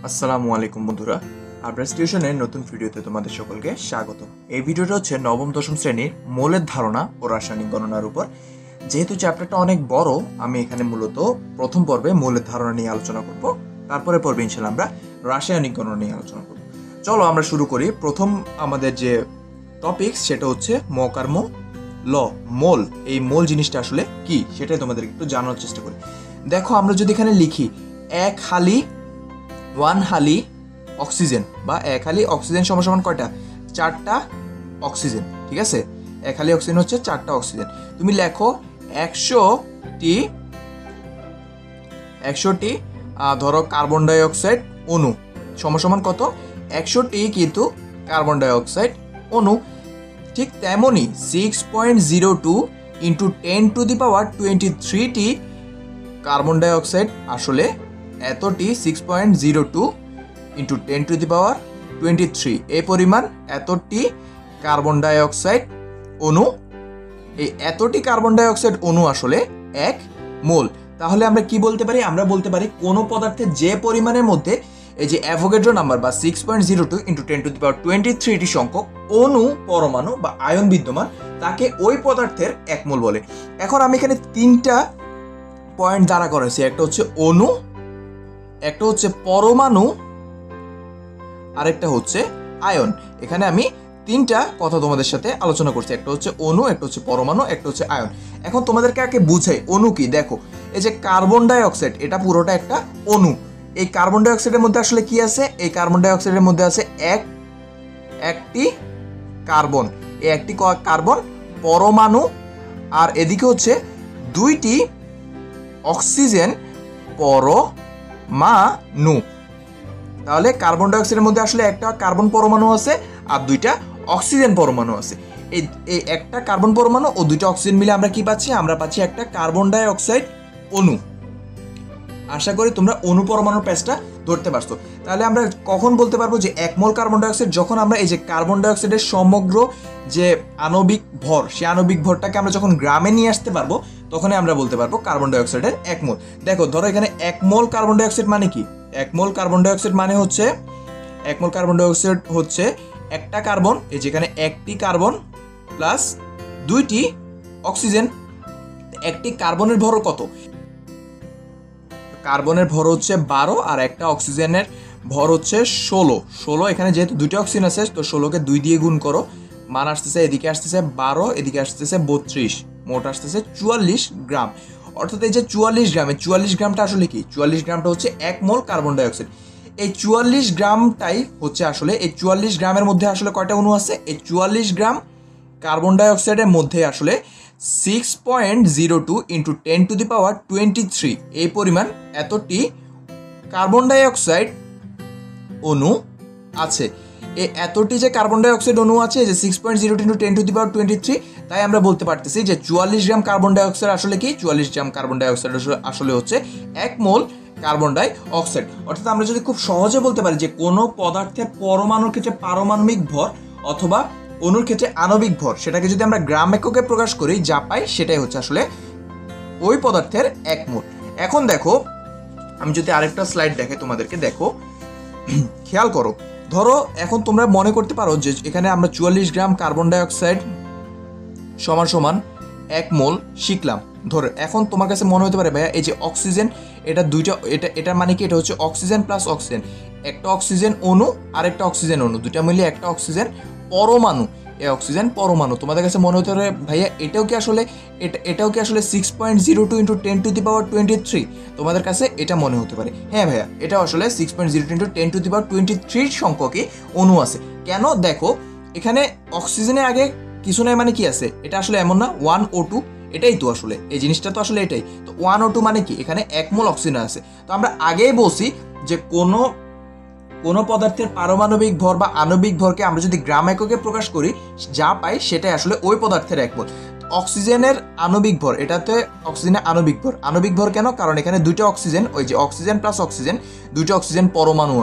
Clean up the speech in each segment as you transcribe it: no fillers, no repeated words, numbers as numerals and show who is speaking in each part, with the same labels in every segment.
Speaker 1: আসসালামু আলাইকুম বন্ধুরা, আবরাজ টিউশনের নতুন ভিডিওতে তোমাদের সকলকে স্বাগত। এই ভিডিওটা হচ্ছে নবম দশম শ্রেণীর মৌলের ধারণা ও রাসায়নিক গণনার উপর। যেহেতু চ্যাপ্টারটা অনেক বড়, আমি এখানে মূলত প্রথম পর্বে মৌলের ধারণা নিয়ে আলোচনা করব, তারপরে পর্বে ইনশাআল্লাহ আমরা রাসায়নিক গণনা নিয়ে আলোচনা করব। চলো আমরা শুরু করি। প্রথম আমাদের যে টপিক সেটা হচ্ছে মকার্ম ল, মোল। এই মোল জিনিসটা আসলে কি সেটাই তোমাদেরকে একটু জানার চেষ্টা করি। দেখো, আমরা যদি এখানে লিখি এক হালি ওয়ান হালি অক্সিজেন বা এক হালি অক্সিজেন সমান কয়টা? 4টা অক্সিজেন। ঠিক আছে, এক হালি অক্সিজেন হচ্ছে 4টা অক্সিজেন। তুমি লেখো 100টি ধরো কার্বন ডাই অক্সাইড অণু সমান কত? 100টি কিন্তু কার্বন ডাই অক্সাইড অণু। ঠিক তেমনই 6.02 ইন্টু 10⁻23টি কার্বন ডাই অক্সাইড আসলে এতটি 6.02 ইন্টু 10⁻23 এই পরিমাণ এতটি কার্বন ডাই অক্সাইড অণু। এই এতটি কার্বন ডাই অক্সাইড অণু আসলে 1 মোল। তাহলে আমরা কি বলতে পারি? আমরা বলতে পারি কোনো পদার্থের যে পরিমাণের মধ্যে এই যে অ্যাভোগাড্রো নাম্বার বা 6.02 ইন্টু 10⁻23টি সংখ্যক অণু পরমাণু বা আয়ন বিদ্যমান, তাকে ওই পদার্থের 1 মোল বলে। এখন আমি এখানে 3টা পয়েন্ট দ্বারা করেছি। একটা হচ্ছে অণু, একটা হচ্ছে পরমাণু, আরেকটা হচ্ছে আয়ন। এখানে আমি 3টা কথা তোমাদের সাথে আলোচনা করছি। একটা হচ্ছে অণু, একটা হচ্ছে পরমাণু, একটা হচ্ছে আয়ন। এখন তোমাদেরকে আগে বুঝাই অণু কি। দেখো, এই যে কার্বন ডাই অক্সাইড, এটা পুরোটা একটা অণু। এই কার্বন ডাই অক্সাইডের মধ্যে আসলে কি আছে? এই কার্বন ডাই অক্সাইডের মধ্যে আছে একটি কার্বন, এই একটি কার্বন পরমাণু, আর এদিকে হচ্ছে 2টি অক্সিজেন পরমাণু। তাহলে কার্বন ডাই অক্সাইডের মধ্যে আসলে একটা কার্বন পরমাণু আছে আর 2টা অক্সিজেন পরমাণু আছে। এই একটা কার্বন পরমাণু ও 2টা অক্সিজেন মিলে আমরা কি পাচ্ছি? আমরা পাচ্ছি একটা কার্বন ডাই অক্সাইড অণু। আশা করি তোমরা অণু পরমাণুর প্যাচটা ধরতে পারছো। তাহলে আমরা কখন বলতে পারবো যে 1 মোল কার্বন ডাই অক্সাইড? যখন আমরা এই যে কার্বন ডাই অক্সাইডের সমগ্র যে আণবিক ভর, সেই আণবিক ভরটাকে আমরা যখন গ্রামে নিয়ে আসতে পারবো, তখনই আমরা বলতে পারবো কার্বন ডাই অক্সাইডের 1 মোল। দেখো, ধরো এখানে 1 মোল কার্বন ডাই অক্সাইড মানে কি? 1 মোল কার্বন ডাই অক্সাইড মানে হচ্ছে 1 মোল কার্বন ডাই অক্সাইড হচ্ছে একটা কার্বন, এই যেখানে একটি কার্বন প্লাস 2টি অক্সিজেন। একটি কার্বনের ভর কত? কার্বনের ভর হচ্ছে 12 আর একটা অক্সিজেনের ভর হচ্ছে 16। এখানে যেহেতু 2টা অক্সিজেন আছে, তো 16কে 2 দিয়ে গুণ করো। মান আসতেছে, এদিকে আসতেছে 12, এদিকে আসতেছে 32, মোট আসতেছে 44 গ্রাম। অর্থাৎ এই যে 44 গ্রাম, এই 44 গ্রামটা আসলে কি? 44 গ্রামটা হচ্ছে 1 মোল কার্বন ডাই অক্সাইড। এই 44 গ্রামটাই হচ্ছে আসলে, এই 44 গ্রামের মধ্যে আসলে কয়টা অণু আছে? এই 44 গ্রাম কার্বন ডাই অক্সাইডের মধ্যে আসলে 6.02 ইন্টু 10⁻23 এই পরিমাণ এতটি কার্বন ডাই অক্সাইড অণু আছে। এই এতটি যে কার্বন ডাই অক্সাইড অণু আছে, যে 6.02 ইন্টু 10⁻23, তাই আমরা বলতে পারতেছি যে 44 গ্রাম কার্বন ডাই অক্সাইড আসলে কি? 44 গ্রাম কার্বন ডাই অক্সাইড আসলে হচ্ছে 1 মোল কার্বন ডাই অক্সাইড। অর্থাৎ আমরা যদি খুব সহজে বলতে পারি যে কোনো পদার্থের পরমাণুর ক্ষেত্রে পারমাণবিক ভর অথবা অণুর ক্ষেত্রে আণবিক ভর, সেটাকে যদি আমরা গ্রাম এককে প্রকাশ করি, যা পাই সেটাই হচ্ছে আসলে ওই পদার্থের 1 মোল। এখন দেখো, আমি যদি আরেকটা স্লাইড দেখাই তোমাদেরকে, দেখো খেয়াল করো। ধরো এখন তোমরা মনে করতে পারো যে এখানে আমরা 44 গ্রাম কার্বন ডাই অক্সাইড সমান 1 মোল শিখলাম। ধরো এখন তোমার কাছে মনে হতে পারে, ভাইয়া এই যে অক্সিজেন, এটা 2টা, এটা মানে কি? এটা হচ্ছে অক্সিজেন প্লাস অক্সিজেন, একটা অক্সিজেন অণু আর একটা অক্সিজেন অণু, 2টা মিলে একটা অক্সিজেন পরমাণু। এই অক্সিজেন পরমাণু, তোমাদের কাছে মনে হতে পারে, ভাইয়া এটাও কি আসলে 6.02 ইন্টু 10⁻23? তোমাদের কাছে এটা মনে হতে পারে, হ্যাঁ ভাইয়া এটাও আসলে 6.02 ইন্টু 10⁻23 সংখ্যকই অণু আছে। কেন? দেখো এখানে অক্সিজেনের আগে কিছু নাই মানে কি আছে? এটা আসলে এমন না 1O2, এটাই তো আসলে এই জিনিসটা তো আসলে এটাই তো। 1O2 মানে কি? এখানে 1 মোল অক্সিজেন আছে। তো আমরা আগেই বলছি যে কোনো পদার্থের পারমাণবিক ভর বা আণবিক ভরকে আমরা যদি গ্রাম এককে প্রকাশ করি, যা পাই সেটাই আসলে ওই পদার্থের 1 মোল। অক্সিজেনের আণবিক ভর, এটাতে অক্সিজেনের আণবিক ভর কেন? কারণ এখানে 2টা অক্সিজেন, ওই যে অক্সিজেন প্লাস অক্সিজেন, 2টা অক্সিজেন পরমাণু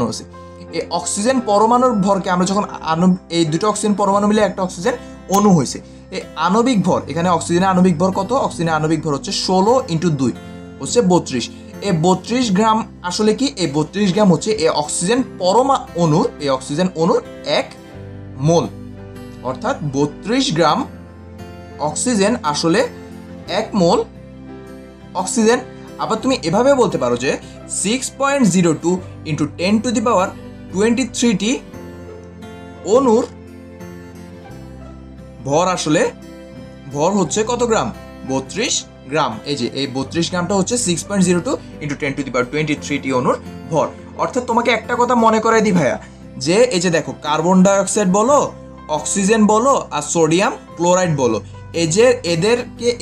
Speaker 1: আছে, এই অক্সিজেন পরমাণুর ভরকে আমরা যখন এই 2টা অক্সিজেন পরমাণু মিলে একটা অক্সিজেন অণু হয়েছে। এই আণবিক ভর, এখানে অক্সিজেনের আণবিক ভর কত? অক্সিজেনের আণবিক ভর হচ্ছে 16 ইন্টু 2 হচ্ছে 32। এই 32 গ্রাম আসলে কি, এই 32 গ্রাম হচ্ছে এই অক্সিজেন অণুর, এই অক্সিজেন অণুর 1 মোল, অর্থাৎ 32 গ্রাম অক্সিজেন আসলে 1 মোল অক্সিজেন। আবার তুমি এভাবে বলতে পারো যে 6.02 ইন্টু 10⁻23টি অণুর ভর আসলে ভর হচ্ছে কত গ্রাম, 32 গ্রাম। এই যে এই 32 গ্রামটা হচ্ছে 6.02 ইন্টু 10⁻23টি অণুর ভর। অর্থাৎ তোমাকে একটা কথা মনে করাই দি ভাইয়া, যে এই যে দেখো কার্বন ডাইঅক্সাইড বলো, অক্সিজেন বলো, আর সোডিয়াম ক্লোরাইড বলো, এই যে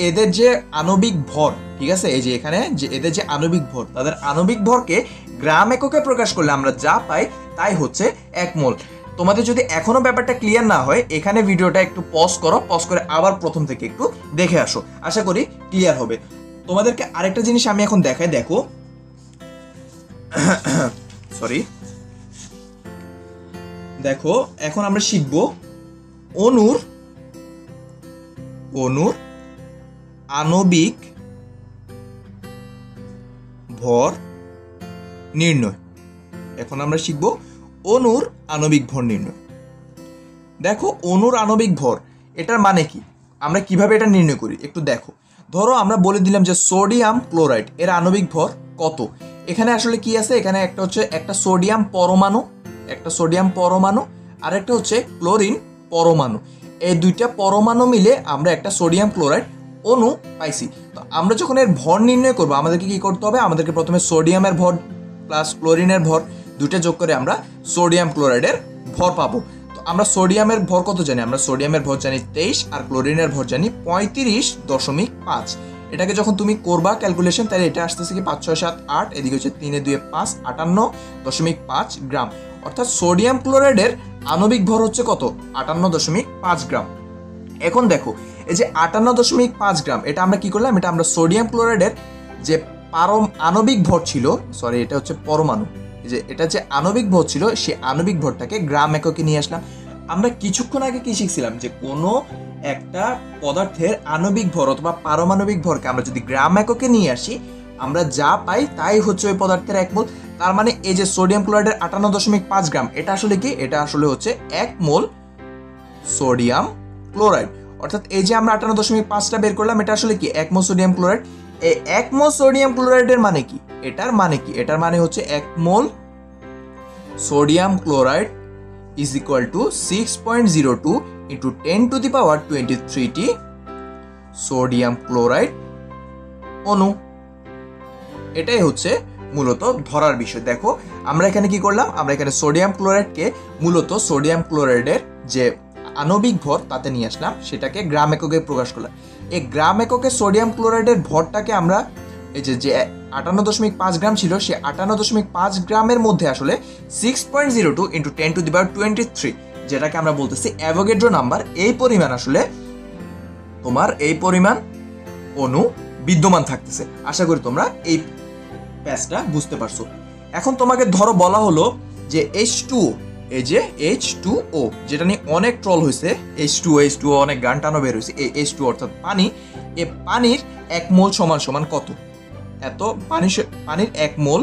Speaker 1: এদের যে আণবিক ভর, ঠিক আছে, এই যে এখানে যে এদের যে আণবিক ভর, তাদের আণবিক ভরকে গ্রাম এককে প্রকাশ করলে আমরা যা পাই তাই হচ্ছে 1 মোল। তোমাদের যদি এখনো ব্যাপারটা ক্লিয়ার না হয়, এখানে ভিডিওটা একটু পজ করো, পজ করে আবার প্রথম থেকে একটু দেখে আসো, আশা করি ক্লিয়ার হবে। তোমাদেরকে আরেকটা জিনিস আমি এখন দেখাই, দেখো সরি, দেখো এখন আমরা শিখব অণুর আণবিক ভর নির্ণয়। এখন আমরা শিখব অণুর আণবিক ভর নির্ণয়। দেখো অণুর আণবিক ভর, এটার মানে কি, আমরা কিভাবে এটা নির্ণয় করি একটু দেখো। ধরো আমরা বলে দিলাম যে সোডিয়াম ক্লোরাইড এর আণবিক ভর কত। এখানে আসলে কি আছে, এখানে একটা হচ্ছে একটা সোডিয়াম পরমাণু, আর একটা হচ্ছে ক্লোরিন পরমাণু। এই দুইটা পরমাণু মিলে আমরা একটা সোডিয়াম ক্লোরাইড অণু পাইছি। তো আমরা যখন এর ভর নির্ণয় করবো, আমাদেরকে কি করতে হবে, আমাদেরকে প্রথমে সোডিয়ামের ভর প্লাস ক্লোরিনের ভর দুইটা যোগ করে আমরা সোডিয়াম ক্লোরাইডের ভর পাবো। তো আমরা সোডিয়ামের ভর কত জানি, আমরা সোডিয়ামের ভর জানি 23 আর ক্লোরিনের ভর জানি 35.5। এটাকে যখন তুমি করবা ক্যালকুলেশন, তাহলে এটা আসতেছে কি 5 6 7 8, এদিকে হচ্ছে 3 2 5 58.5 গ্রাম। অর্থাৎ সোডিয়াম ক্লোরাইডের আণবিক ভর হচ্ছে কত, 58.5 গ্রাম। এখন দেখো এই যে 58.5 গ্রাম, এটা আমরা কি করলাম, এটা আমরা সোডিয়াম ক্লোরাইডের যে আণবিক ভর ছিল, সরি এটা হচ্ছে পরমাণু, যে এটা যে আণবিক ভর ছিল সেই আণবিক ভরটাকে গ্রাম এককে নিয়ে আসলাম। আমরা কিছুক্ষণ আগে কি শিখছিলাম, যে কোনো একটা পদার্থের আণবিক ভর অথবা পারমাণবিক ভরকে আমরা যদি গ্রাম এককে নিয়ে আসি, আমরা যা পাই তাই হচ্ছে ওই পদার্থের 1 মোল। তার মানে এই যে সোডিয়াম ক্লোরাইডের 58.5 গ্রাম, এটা আসলে কি, এটা আসলে হচ্ছে 1 মোল সোডিয়াম ক্লোরাইড। অর্থাৎ এই যে আমরা 58.5টা বের করলাম, এটা আসলে কি 1 মোল সোডিয়াম ক্লোরাইড। এই 1 মোল সোডিয়াম ক্লোরাইডের মানে কি, এটার মানে হচ্ছে 1 mole sodium chloride is equal to 6.02 into 10⁻23টি সোডিয়াম ক্লোরাইড অণু। এটাই হচ্ছে মূলত ধরার বিষয়। দেখো আমরা এখানে কি করলাম, আমরা এখানে সোডিয়াম ক্লোরাইডকে মূলত সোডিয়াম ক্লোরাইডের যে আণবিক ভর তাতে নিয়ে আসলাম, সেটাকে গ্রাম এককে প্রকাশ করলাম। এই গ্রাম এককে সোডিয়াম ক্লোরাইডের ভরটাকে আমরা এই যে 58.5 গ্রাম ছিল, সেই 58.5 গ্রামের মধ্যে আসলে 6.02 ইন্টু 10⁻23, যেটাকে আমরা বলতেছি অ্যাভোগাড্রো নাম্বার, এই পরিমাণ আসলে তোমার এই পরিমাণ অণু বিদ্যমান থাকতেছে। আশা করি তোমরা এই প্যাচটা বুঝতে পারছো। এখন তোমাকে ধরো বলা হলো যে H2O, এই যে H2O যেটা নিয়ে অনেক ট্রল হয়েছে, H2O অনেক গান টানো বের হয়েছে, এই H2O অর্থাৎ পানি, এই পানির 1 মোল সমান কত। এত পানির 1 মোল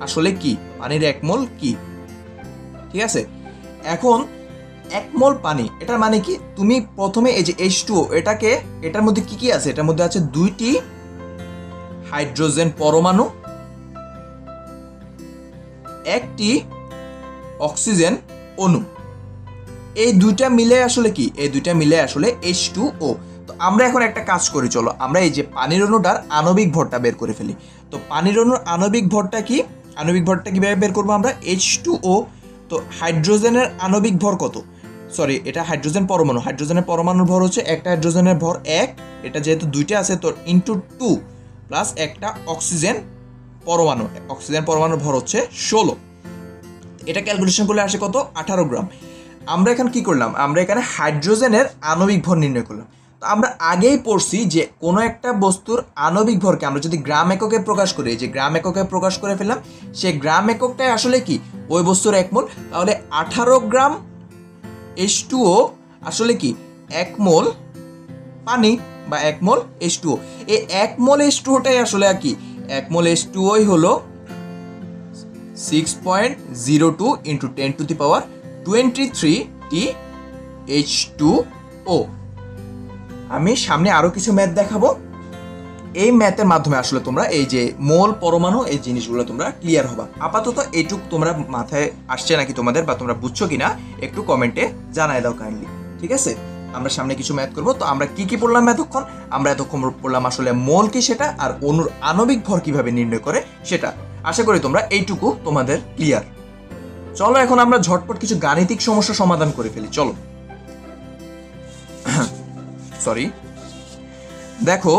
Speaker 1: আসলে কি, পানির 1 মোল কি, ঠিক আছে। এখন 1 মোল পানি, এটার মানে কি, তুমি প্রথমে এই যে H2O এটার মধ্যে কি আছে, এটার মধ্যে আছে 2টি হাইড্রোজেন পরমাণু, 1টি অক্সিজেন অণু। এই দুইটা মিলে আসলে কি, এই দুইটা মিলে আসলে H2O। তো আমরা এখন একটা কাজ করি, চলো আমরা এই যে পানির অণুটার আণবিক ভরটা বের করে ফেলি। তো পানির অণুর আণবিক ভরটা কি, আণবিক ভরটা কিভাবে বের করবো আমরা, H2O। তো হাইড্রোজেনের আণবিক ভর কত, সরি এটা হাইড্রোজেন পরমাণু, হাইড্রোজেনের পরমাণুর ভর হচ্ছে, একটা হাইড্রোজেনের ভর 1, এটা যেহেতু দুইটা আছে তো ইন্টু 2 প্লাস একটা অক্সিজেন পরমাণুর ভর হচ্ছে 16। এটা ক্যালকুলেশন করলে আসে কত, 18 গ্রাম। আমরা এখন কি করলাম, আমরা এখানে হাইড্রোজেনের আণবিক ভর নির্ণয় করলাম। তো আমরা আগেই পড়ছি যে কোনো একটা বস্তুর আণবিক ভরকে আমরা যদি গ্রাম এককে প্রকাশ করি, যে গ্রাম এককে প্রকাশ করে ফেললাম, সেই গ্রাম এককটাই আসলে কি ওই বস্তুর 1 মোল। তাহলে 18 গ্রাম H2O আসলে কি 1 মোল পানি বা 1 মোল H2O। এই 1 মোল H2Oটাই আসলে কি 1 মোল H2O হলো 6.02 ইন্টু 10⁻23 TH2O। আমি সামনে আরো কিছু ম্যাথ দেখাবো। এই ম্যাথের মাধ্যমে আসলে তোমরা এই যে মোল পরমাণু এই জিনিসগুলো তোমরা ক্লিয়ার হবা। আপাতত এইটুক তোমরা মাথায় আসছে নাকি তোমাদের, বা তোমরা বুঝছো কিনা একটু কমেন্টে জানাই দাও কাইন্ডলি। ঠিক আছে, আমরা সামনে কিছু ম্যাথ করবো। তো আমরা কি পড়লাম এতক্ষণ? আমরা এতক্ষণ পড়লাম আসলে মোল কি সেটা, আর অণুর আণবিক ভর কিভাবে নির্ণয় করে সেটা। আশা করি তোমরা এইটুকু তোমাদের ক্লিয়ার। চলো এখন আমরা ঝটপট কিছু গাণিতিক সমস্যা সমাধান করে ফেলি। চলো, সরি, দেখো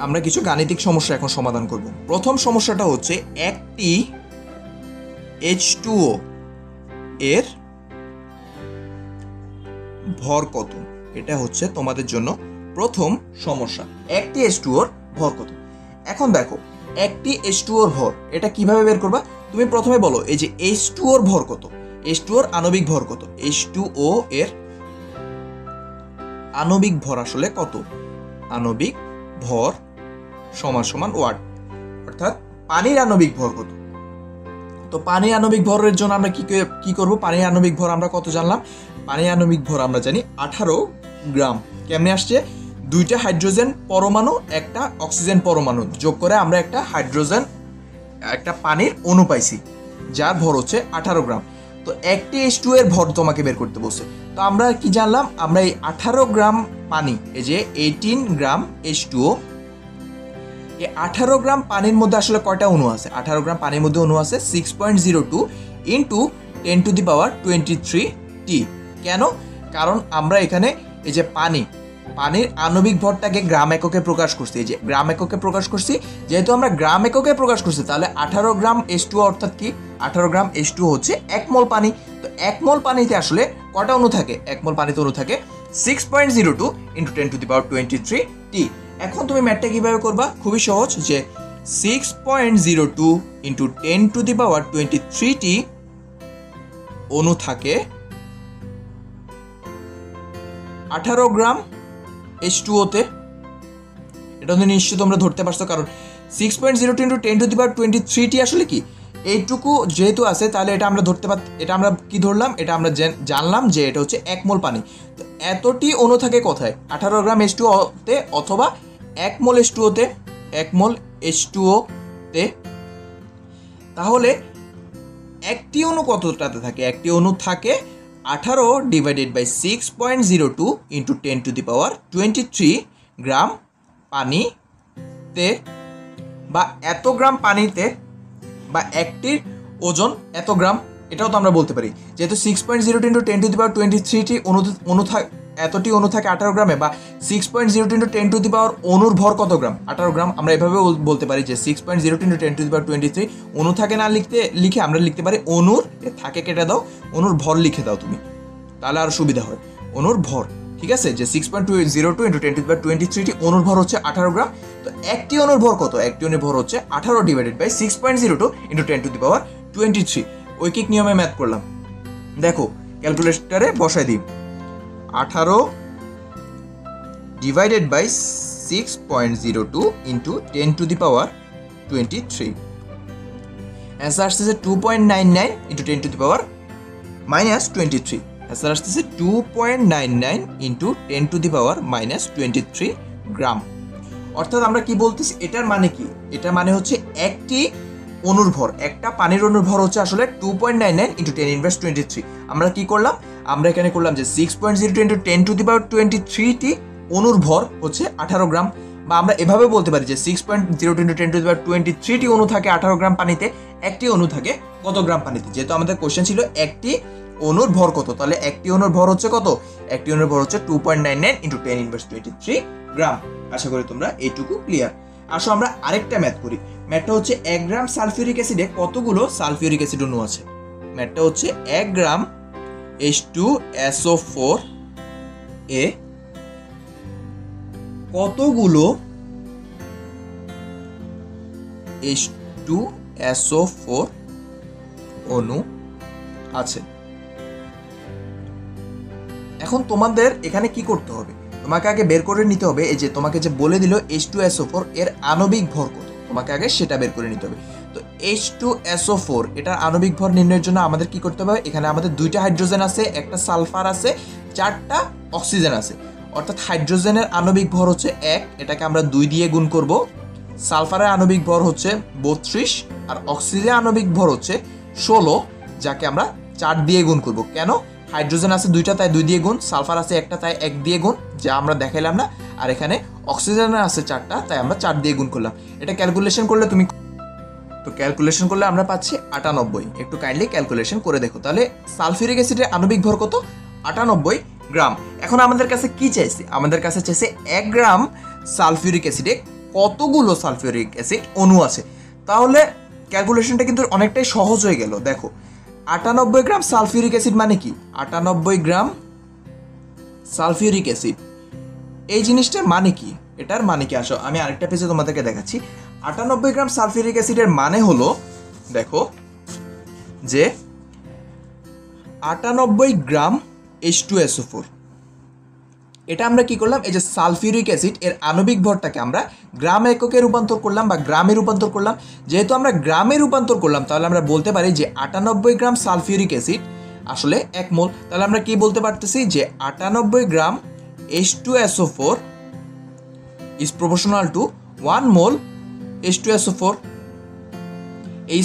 Speaker 1: আমরা কিছু গাণিতিক সমস্যা এখন সমাধান করব। প্রথম সমস্যাটা হচ্ছে একটি H2O এর ভর কত। এটা হচ্ছে তোমাদের জন্য প্রথম সমস্যা, একটি H2O এর ভর কত। এখন দেখো একটি H2O এর ভর এটা কিভাবে বের করবা? তুমি প্রথমে বলো এই যে H2O এর ভর কত, H2O এর আণবিক ভর কত। H2O এর আণবিক ভর আসলে কত? আণবিক ভর সমান সমান ওয়াট, অর্থাৎ পানির আণবিক ভর কত। তো পানির আণবিক ভরের জন্য আমরা কি করব? পানির আণবিক ভর আমরা কত জানলাম? পানির আণবিক ভর আমরা জানি 18 গ্রাম। কেমনে আসছে? দুইটা হাইড্রোজেন পরমাণু একটা অক্সিজেন পরমাণু যোগ করে আমরা একটা পানির অণু পাইছি, যার ভর হচ্ছে 18 গ্রাম। তো একটি H2O এর ভর তোমাকে বের করতে বলছে। তো আমরা কি জানলাম? আমরা এই 18 গ্রাম পানি, এই যে 18 গ্রাম H2O, এই 18 গ্রাম পানির মধ্যে আসলে কয়টা অণু আছে? 18 গ্রাম পানির মধ্যে অণু আছে 6.02 ইন্টু 10⁻23 T। কেন? কারণ আমরা এখানে এই যে পানির আণবিক ভরটাকে গ্রাম এককে প্রকাশ করছি। এই যে গ্রাম এককে প্রকাশ করছি, যেহেতু আমরা গ্রাম এককে প্রকাশ করছি তাহলে 18 গ্রাম H2O অর্থাৎ কি 18 গ্রাম H2O হচ্ছে 1 মোল পানি। তো 1 মোল পানিতে আসলে কয়টা অণু থাকে? 1 মোল পানিতে অণু থাকে 6.02 ইন্টু 10⁻23 T। এখন তুমি ম্যাথটা কিভাবে করবা? খুবই সহজ, যে 6.02 ইন্টু 10⁻23 T অণু থাকে 18 গ্রাম H2O তে। এটা তো নিশ্চয়ই তোমরা ধরতে পারছো, কারণ 6.02 ইন্টু 10⁻23 T আসলে কি এইটুকু যেহেতু আছে, তাহলে এটা আমরা এটা আমরা কি ধরলাম? এটা আমরা জানলাম যে এটা হচ্ছে 1 মোল পানি। তো এতটি অণু থাকে কোথায়? 18 গ্রাম H2O তে, অথবা 1 মোল H2O তে, 1 মোল H2O তে। তাহলে একটি অণু কতটাতে থাকে? একটি অণু থাকে 18 ডিভাইডেড বাই 6.02 ইন্টু 10⁻23 গ্রাম পানিতে, বা এত গ্রাম পানিতে, বা একটির ওজন এত গ্রাম, এটাও তো আমরা বলতে পারি। যেহেতু 6.02 ইন্টু 10⁻23 এতটি অণু থাকে 18 গ্রামে, বা 6.02 ইন্টু 10 অণুর ভর কত গ্রাম? 18 গ্রাম। আমরা এভাবেও বলতে পারি যে 6.02 ইন্টু 10⁻23 অণু থাকে না লিখে আমরা লিখতে পারি অণুর থাকে কেটে দাও, অণুর ভর লিখে দাও তুমি, তাহলে আরো সুবিধা হয়। অণুর ভর, ঠিক আছে, যে 6.02 ইন্টু 10⁻23 অণুর ভর হচ্ছে 18 গ্রাম। তো একটি অণুর ভর কত? একটি অণুর ভর হচ্ছে 18 ডিভাইডেড বাই 6.02 ইন্টু 10⁻23। ঐকিক নিয়মে ম্যাথ করলাম। দেখো ক্যালকুলেটরে বসাই দিই, 18 ডিভাইডেড বাই 6.02 ইন্টু 10⁻23। অ্যান্সার আসতেছে 2.99 ইন্টু 10⁻23। অ্যান্সার আসতেছে 2.99 ইন্টু 10⁻23 গ্রাম। অর্থাৎ আমরা কি বলতেছি? এটার মানে কি? এটার মানে হচ্ছে একটি অণুর ভর, একটা পানির অণুর ভর হচ্ছে আসলে 2.99 ইন্টু 10⁻23। আমরা কি করলাম? আমরা এখানে করলাম যে 6.02 ইন্টু 10⁻23 অণুর ভর হচ্ছে 18 গ্রাম। বা আমরা এভাবে বলতে পারি যে 6.02 ইন্টু 10⁻23 অণু থাকে 18 গ্রাম পানিতে, একটি অণু থাকে কত গ্রাম পানিতে। যেহেতু আমাদের কোশ্চেন ছিল একটি অণুর ভর কত, তাহলে একটি অণুর ভর হচ্ছে কত? একটি অণুর ভর হচ্ছে 2.99 ইন্টু 10⁻23 গ্রাম। আশা করি তোমরা এইটুকু ক্লিয়ার। আসো আমরা আরেকটা ম্যাথ করি। ম্যাথটা হচ্ছে 1 গ্রাম সালফিউরিক অ্যাসিডে কতগুলো সালফিউরিক অ্যাসিড অণু আছে। ম্যাথটা হচ্ছে 1 গ্রাম H2SO4 এ কতগুলো H2SO4 অণু আছে। এখন তোমাদের এখানে কি করতে হবে? তোমাকে আগে বের করে নিতে হবে, এই যে তোমাকে যে বলে দিল H2SO4 এর আণবিক ভর কত, তোমাকে আগে সেটা বের করে নিতে হবে। তো H2SO4 এটার আণবিক ভর নির্ণয়ের জন্য আমাদের কি করতে হবে, এখানে আমাদের 2টা হাইড্রোজেন আছে, একটা সালফার আছে, 4টা অক্সিজেন আছে, অর্থাৎ হাইড্রোজেনের আণবিক ভর হচ্ছে 1, এটাকে আমরা 2 দিয়ে গুণ করব। সালফারের আণবিক ভর হচ্ছে 32 আর অক্সিজেনের আণবিক ভর হচ্ছে 16, যাকে আমরা 4 দিয়ে গুণ করব। কেন, হাইড্রোজেন আছে 2টা তাই 2 দিয়ে গুণ, সালফার আছে 1টা তাই 1 দিয়ে গুণ, যা আমরা দেখাইলাম না, আর এখানে অক্সিজেন আছে 4টা তাই আমরা 4 দিয়ে গুণ করলাম। এটা ক্যালকুলেশন করলে তুমি, তো ক্যালকুলেশন করলে আমরা পাচ্ছি 98। একটু কাইন্ডলি ক্যালকুলেশন করে দেখো, তাহলে সালফিউরিক অ্যাসিডের আণবিক ভর কত, 98 গ্রাম। এখন আমাদের কাছে কি চাইছে, আমাদের কাছে চাইছে 1 গ্রাম সালফিউরিক অ্যাসিডে কতগুলো সালফিউরিক অ্যাসিড অণু আছে। তাহলে ক্যালকুলেশনটা কিন্তু অনেকটাই সহজ হয়ে গেল। দেখো 98 গ্রাম সালফিউরিক অ্যাসিড মানে কি, 98 গ্রাম সালফিউরিক অ্যাসিড, এই জিনিসটার মানে কি, এটার মানে কি, আসো আমি আরেকটা পেজে তোমাদেরকে দেখাচ্ছি। 98 গ্রাম সালফিউরিক অ্যাসিডের মানে হলো, দেখো যে 98 গ্রাম H2SO4, এটা আমরা কি করলাম, এই যে সালফিউরিক অ্যাসিড এর আণবিক ভরটাকে আমরা গ্রাম এককে রূপান্তর করলাম বা গ্রামে রূপান্তর করলাম। যেহেতু আমরা গ্রামে রূপান্তর করলাম, তাহলে আমরা বলতে পারি যে 98 গ্রাম সালফিউরিক অ্যাসিড আসলে 1 মোল। তাহলে আমরা কি বলতে পারতেছি যে 98 গ্রাম H2SO4 is proportional to 1 mole H2SO4। এই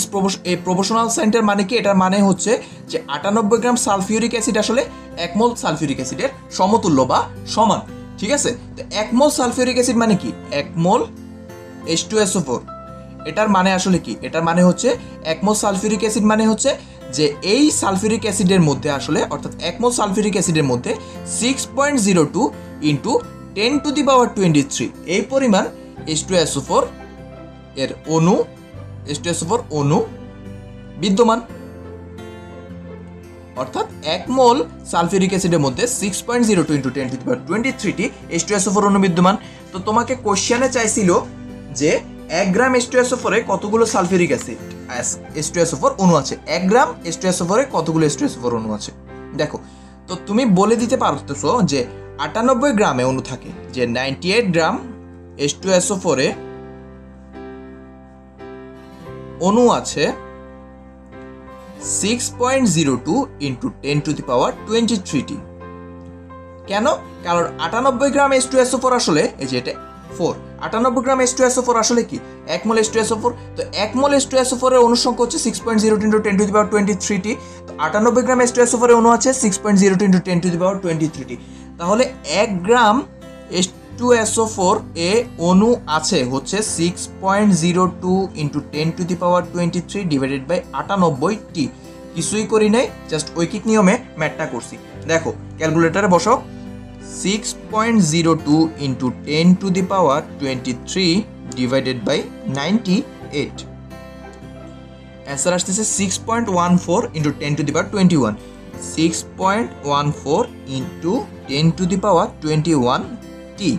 Speaker 1: প্রপোর্শনাল সাইনটার মানে কি, এটার মানে হচ্ছে যে 98 গ্রাম সালফিউরিক অ্যাসিড আসলে 1 মোল সালফিউরিক অ্যাসিডের সমতুল্য বা সমান। ঠিক আছে, তো 1 মোল সালফিউরিক অ্যাসিড মানে কি, 1 মোল H2SO4, এটার মানে আসলে কি, এটার মানে হচ্ছে 1 মোল সালফিউরিক অ্যাসিড মানে হচ্ছে যে এই সালফিউরিক অ্যাসিডের মধ্যে আসলে, অর্থাৎ 1 মোল সালফিউরিক অ্যাসিডের মধ্যে 6.02 ইন্টু 10⁻23 এই পরিমাণ H2SO4 এর অণু, H2SO4 অণু বিদ্যমান। অর্থাৎ 1 মোল সালফিউরিক অ্যাসিডের মধ্যে 6.02 ইন্টু 10⁻23টি H2SO4 অণু বিদ্যমান। তো তোমাকে কোশ্চেনে চাইছিল যে 1 গ্রাম H2SO4 এ কতগুলো সালফিউরিক অ্যাসিড H2SO4 অণু আছে, 1 গ্রাম H2SO4 এ কতগুলো H2SO4 অণু আছে। দেখো, তো তুমি বলে দিতে পারতেছো যে 98 গ্রামে অণু থাকে, যে 98 গ্রাম H2SO4 এ অণু আছে 6.02 ইন্টু 10⁻23টি। কেন, কারণ 98 গ্রাম H2SO4 আসলে, এই যে এটা 4, 98 গ্রাম H2SO4 আসলে কি 1 মোল H2SO4। তো 1 মোল H2SO4 এর অণু সংখ্যা হচ্ছে 6.02 ইন্টু 10⁻23টি। তো 98 গ্রাম H2SO4 এর অণু আছে 6.02 ইন্টু 10⁻23টি। তাহলে 1 গ্রাম H2SO4 এ অণু আছে হচ্ছে 6.02 ইন্টু 10⁻23 ডিভাইডেড বাই 98টি। কিছুই করি নাই, জাস্ট ঐকিক নিয়মে ম্যাথটা করছি। দেখো ক্যালকুলেটারে বসাও, 6.02 ইন্টু 10⁻23 ডিভাইডেড বাই 98, অ্যান্সার আসতেছে 6.14 ইন্টু 10⁻21, 6.14 ইন্টু 10⁻21টি।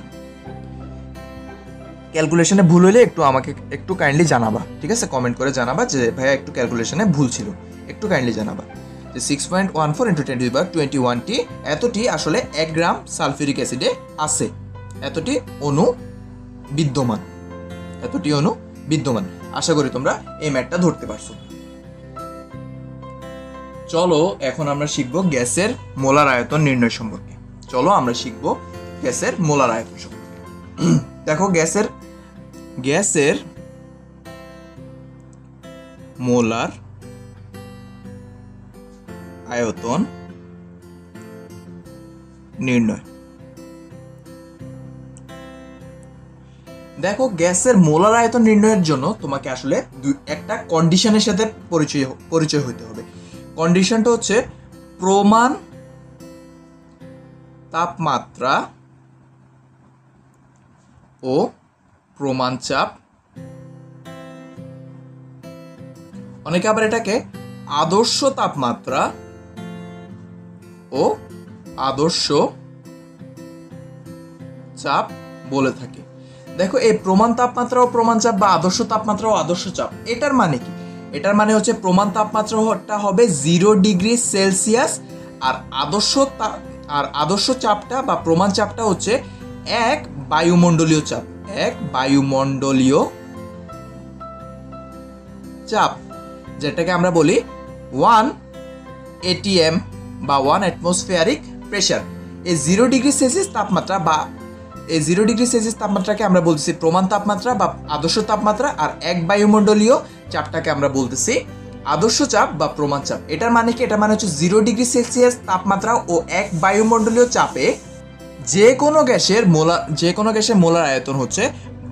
Speaker 1: ক্যালকুলেশনে ভুল হলে একটু আমাকে একটু কাইন্ডলি জানাবা, ঠিক আছে, কমেন্ট করে জানাবা যে ভাইয়া একটু ক্যালকুলেশনে ভুল ছিল, একটু কাইন্ডলি জানাবা যে 6.14 ইন্টু 10⁻21টি, এতটি আসলে 1 গ্রাম সালফিউরিক অ্যাসিডে আছে, এতটি অণু বিদ্যমান, এতটি অণু বিদ্যমান। আশা করি তোমরা এই ম্যাথটা ধরতে পারছো। চলো এখন আমরা শিখবো গ্যাসের মোলার আয়তন নির্ণয় সম্পর্কে। চলো আমরা শিখবো গ্যাসের মোলার আয়তন সম্পর্কে। দেখো গ্যাসের মোলার আয়তন নির্ণয়। দেখো গ্যাসের মোলার আয়তন নির্ণয়ের জন্য তোমাকে আসলে একটা কন্ডিশনের সাথে পরিচয় হতে হবে। কন্ডিশনটা হচ্ছে প্রমাণ তাপমাত্রা ও প্রমাণ চাপ, অনেকে আবার এটাকে আদর্শ তাপমাত্রা ও আদর্শ চাপ বলে থাকে। দেখো এই প্রমাণ তাপমাত্রা ও প্রমাণ চাপ বা আদর্শ তাপমাত্রা ও আদর্শ চাপ, এটার মানে কি, এটার মানে হচ্ছে প্রমাণ তাপমাত্রাটা হবে 0 ডিগ্রি সেলসিয়াস আর আদর্শ চাপটা বা প্রমাণ চাপটা হচ্ছে এক বায়ুমণ্ডলীয় চাপ, এক বায়ুমণ্ডলীয় চাপ, যেটাকে আমরা বলি 1 ATM বা 1 অ্যাটমসফিয়ারিক প্রেশার। এই 0 ডিগ্রি সেলসিয়াস তাপমাত্রা বা এই 0 ডিগ্রি সেলসিয়াস তাপমাত্রাকে আমরা বলতেছি প্রমাণ তাপমাত্রা বা আদর্শ তাপমাত্রা, আর এক বায়ুমণ্ডলীয় চাপটাকে আমরা বলতেছি আদর্শ চাপ বা প্রমাণ চাপ। এটার মানে কি? এটার মানে হচ্ছে 0 ডিগ্রি সেলসিয়াস তাপমাত্রা ও এক বায়ুমণ্ডলীয় চাপে যে কোনো গ্যাসের মোলার আয়তন হচ্ছে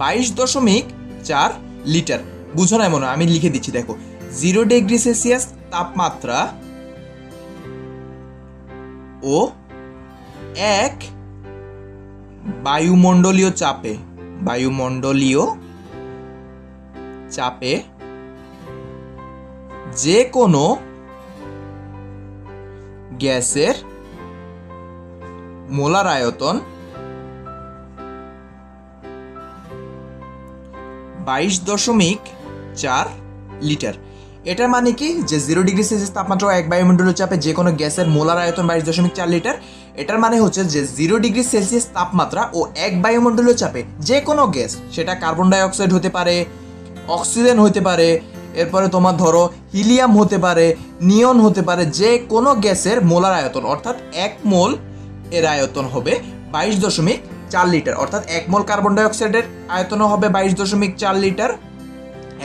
Speaker 1: 22.4 লিটার। বুঝো না মনে, আমি লিখে দিচ্ছি, দেখো 0 ডিগ্রি সেলসিয়াস তাপমাত্রা ও এক বায়ুমণ্ডলীয় চাপে যে কোনো গ্যাসের মোলার আয়তন 22.4 লিটার। এটার মানে কি? যে 0 ডিগ্রি সেলসিয়াস তাপমাত্রা ও এক বায়ুমণ্ডলীয় চাপে যে কোনো গ্যাসের মোলার আয়তন 22.4 লিটার। এটার মানে হচ্ছে যে 0 ডিগ্রি সেলসিয়াস তাপমাত্রা ও এক বায়ুমণ্ডলীয় চাপে যে কোনো গ্যাস, সেটা কার্বন ডাই অক্সাইড হতে পারে, অক্সিজেন হতে পারে, এরপরে তোমার ধরো হিলিয়াম হতে পারে, নিয়ন হতে পারে, যে কোনো গ্যাসের মোলার আয়তন অর্থাৎ 1 মোল এর আয়তন হবে 22.4 লিটার। অর্থাৎ 1 মোল কার্বন ডাই অক্সাইডের আয়তনও হবে 22.4 লিটার,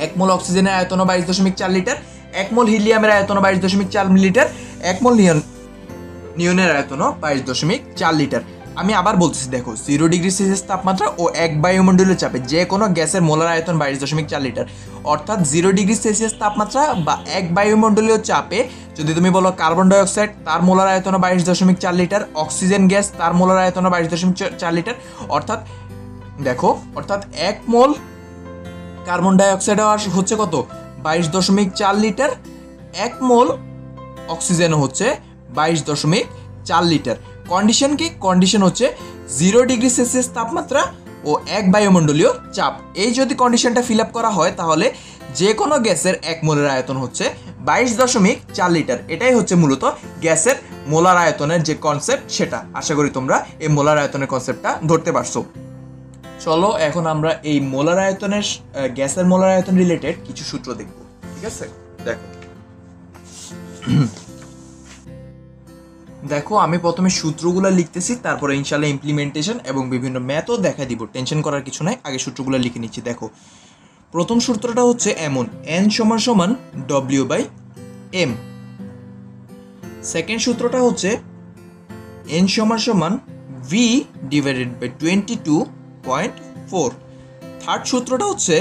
Speaker 1: 1 মোল অক্সিজেনের আয়তনও 22.4 লিটার, 1 মোল হিলিয়ামের আয়তনও 22.4 লিটার, 1 মোল নিয়নের আয়তনও 22.4 লিটার। আমি আবার বলতেছি, দেখো 0 ডিগ্রি সেলসিয়াস তাপমাত্রা ও এক বায়ুমণ্ডলীয় চাপে যে কোনো গ্যাসের মোলার আয়তন 22.4 লিটার। অর্থাৎ 0 ডিগ্রি সেলসিয়াস তাপমাত্রা বা এক বায়ুমণ্ডলীয় চাপে যদি তুমি বলো কার্বন ডাই অক্সাইড, তার মোলার আয়তন 22.4 লিটার, অক্সিজেন গ্যাস তার মোলার আয়তন 22.4 লিটার। অর্থাৎ দেখো, অর্থাৎ 1 মোল কার্বন ডাই অক্সাইড হচ্ছে কত? 22.4 লিটার। 1 মোল অক্সিজেন হচ্ছে 22.4 লিটার। কন্ডিশন কি? কন্ডিশন হচ্ছে 0 ডিগ্রি সেলসিয়াস তাপমাত্রা ও এক বায়ুমণ্ডলীয় চাপ। এই যদি কন্ডিশনটা ফিল আপ করা হয় তাহলে যে কোনো গ্যাসের 1 মোলের আয়তন হচ্ছে 22.4 লিটার। এটাই হচ্ছে মূলত গ্যাসের মোলার আয়তনের যে কনসেপ্ট, সেটা আশা করি তোমরা এই মোলার আয়তনের কনসেপ্টটা ধরতে পারছো। চলো এখন আমরা এই মোলার আয়তনের গ্যাসের মোলার আয়তন রিলেটেড কিছু সূত্র দেখব। ঠিক আছে, দেখো আমি প্রথমে সূত্রগুলো লিখতেছি, তারপরে ইনশাআল্লাহ ইমপ্লিমেন্টেশন এবং বিভিন্ন ম্যাথও দেখা দিব। টেনশন করার কিছু নাই, আগে সূত্রগুলো লিখে নিচ্ছি। দেখো প্রথম সূত্রটা হচ্ছে এমন, N = W/M। সেকেন্ড সূত্রটা হচ্ছে N = V/22.4। থার্ড সূত্রটা হচ্ছে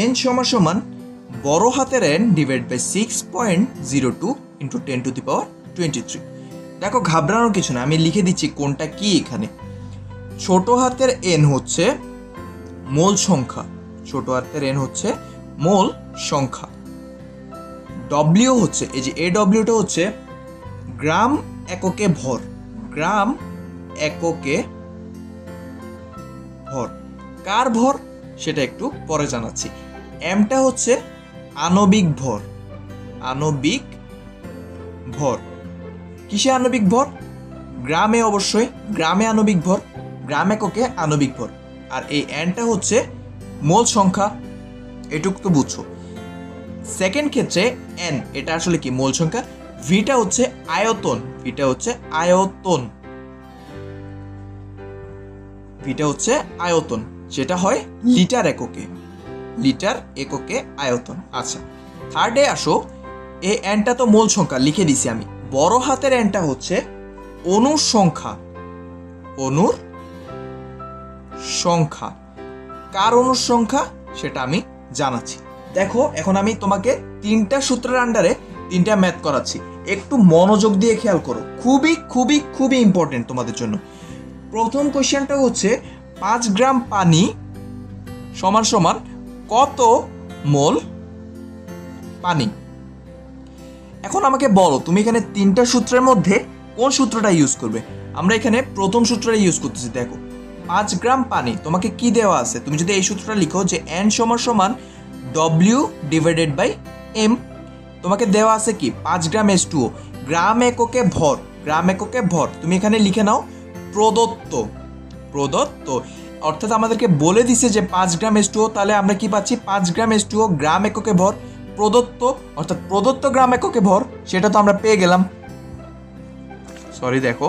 Speaker 1: N = বড় হাতের N /6.02 × 10⁻23। দেখো ঘাবড়ানোর কিছু না, আমি লিখে দিচ্ছি কোনটা কি। এখানে ছোট হাতের N হচ্ছে মোল সংখ্যা, ছোট হাতের N হচ্ছে মোল সংখ্যা। W হচ্ছে এই যে AWটা হচ্ছে গ্রাম এককে ভর, গ্রাম এককে ভর। কার ভর সেটা একটু পরে জানাচ্ছি। এমটা হচ্ছে আণবিক ভর, আণবিক ভর। কিসে আণবিক ভর? গ্রামে, অবশ্যই গ্রামে আণবিক ভর, গ্রাম এককে আণবিক ভর। আর এই এনটা হচ্ছে মোল সংখ্যা, এটুকু তো বুঝছো। সেকেন্ড ক্ষেত্রে এন এটা আসলে কি? মোল সংখ্যা। ভিটা হচ্ছে আয়তন, ভিটা হচ্ছে আয়তন, ভিটা হচ্ছে আয়তন, যেটা হয় লিটার এককে, লিটার এককে আয়তন। আচ্ছা থার্ডে আসো, এই এনটা তো মোল সংখ্যা লিখে দিছি আমি। বড় হাতের এনটা হচ্ছে অণুর সংখ্যা, অণুর সংখ্যা। কার অণুর সংখ্যা সেটা আমি জানাচ্ছি। দেখো এখন আমি তোমাকে 3টা সূত্রের আন্ডারে 3টা ম্যাথ করাচ্ছি, একটু মনোযোগ দিয়ে খেয়াল করো, খুবই খুবই খুবই ইম্পর্টেন্ট তোমাদের জন্য। প্রথম কোশ্চেনটা হচ্ছে 5 গ্রাম পানি সমান সমান কত মোল পানি। এখন আমাকে বলো তুমি এখানে 3টা সূত্রের মধ্যে কোন সূত্রটা ইউজ করবে? আমরা এখানে প্রথম সূত্রটা ইউজ করতেছি। দেখো 5 গ্রাম পানি, তোমাকে কি দেওয়া আছে? তুমি যদি এই সূত্রটা লিখো যে N = W/M, তোমাকে দেওয়া আছে কি? 5 গ্রাম H2O, গ্রাম এককে ভর, গ্রাম এককে ভর। তুমি এখানে লিখে নাও প্রদত্ত, প্রদত্ত। অর্থাৎ আমাদেরকে বলে দিছে যে 5 গ্রাম H2O, তাহলে আমরা কি পাচ্ছি 5 গ্রাম H2O গ্রাম এককে ভর প্রদত্ত, অর্থাৎ প্রদত্ত গ্রাম এককে ভর সেটা তো আমরা পেয়ে গেলাম। সরি দেখো,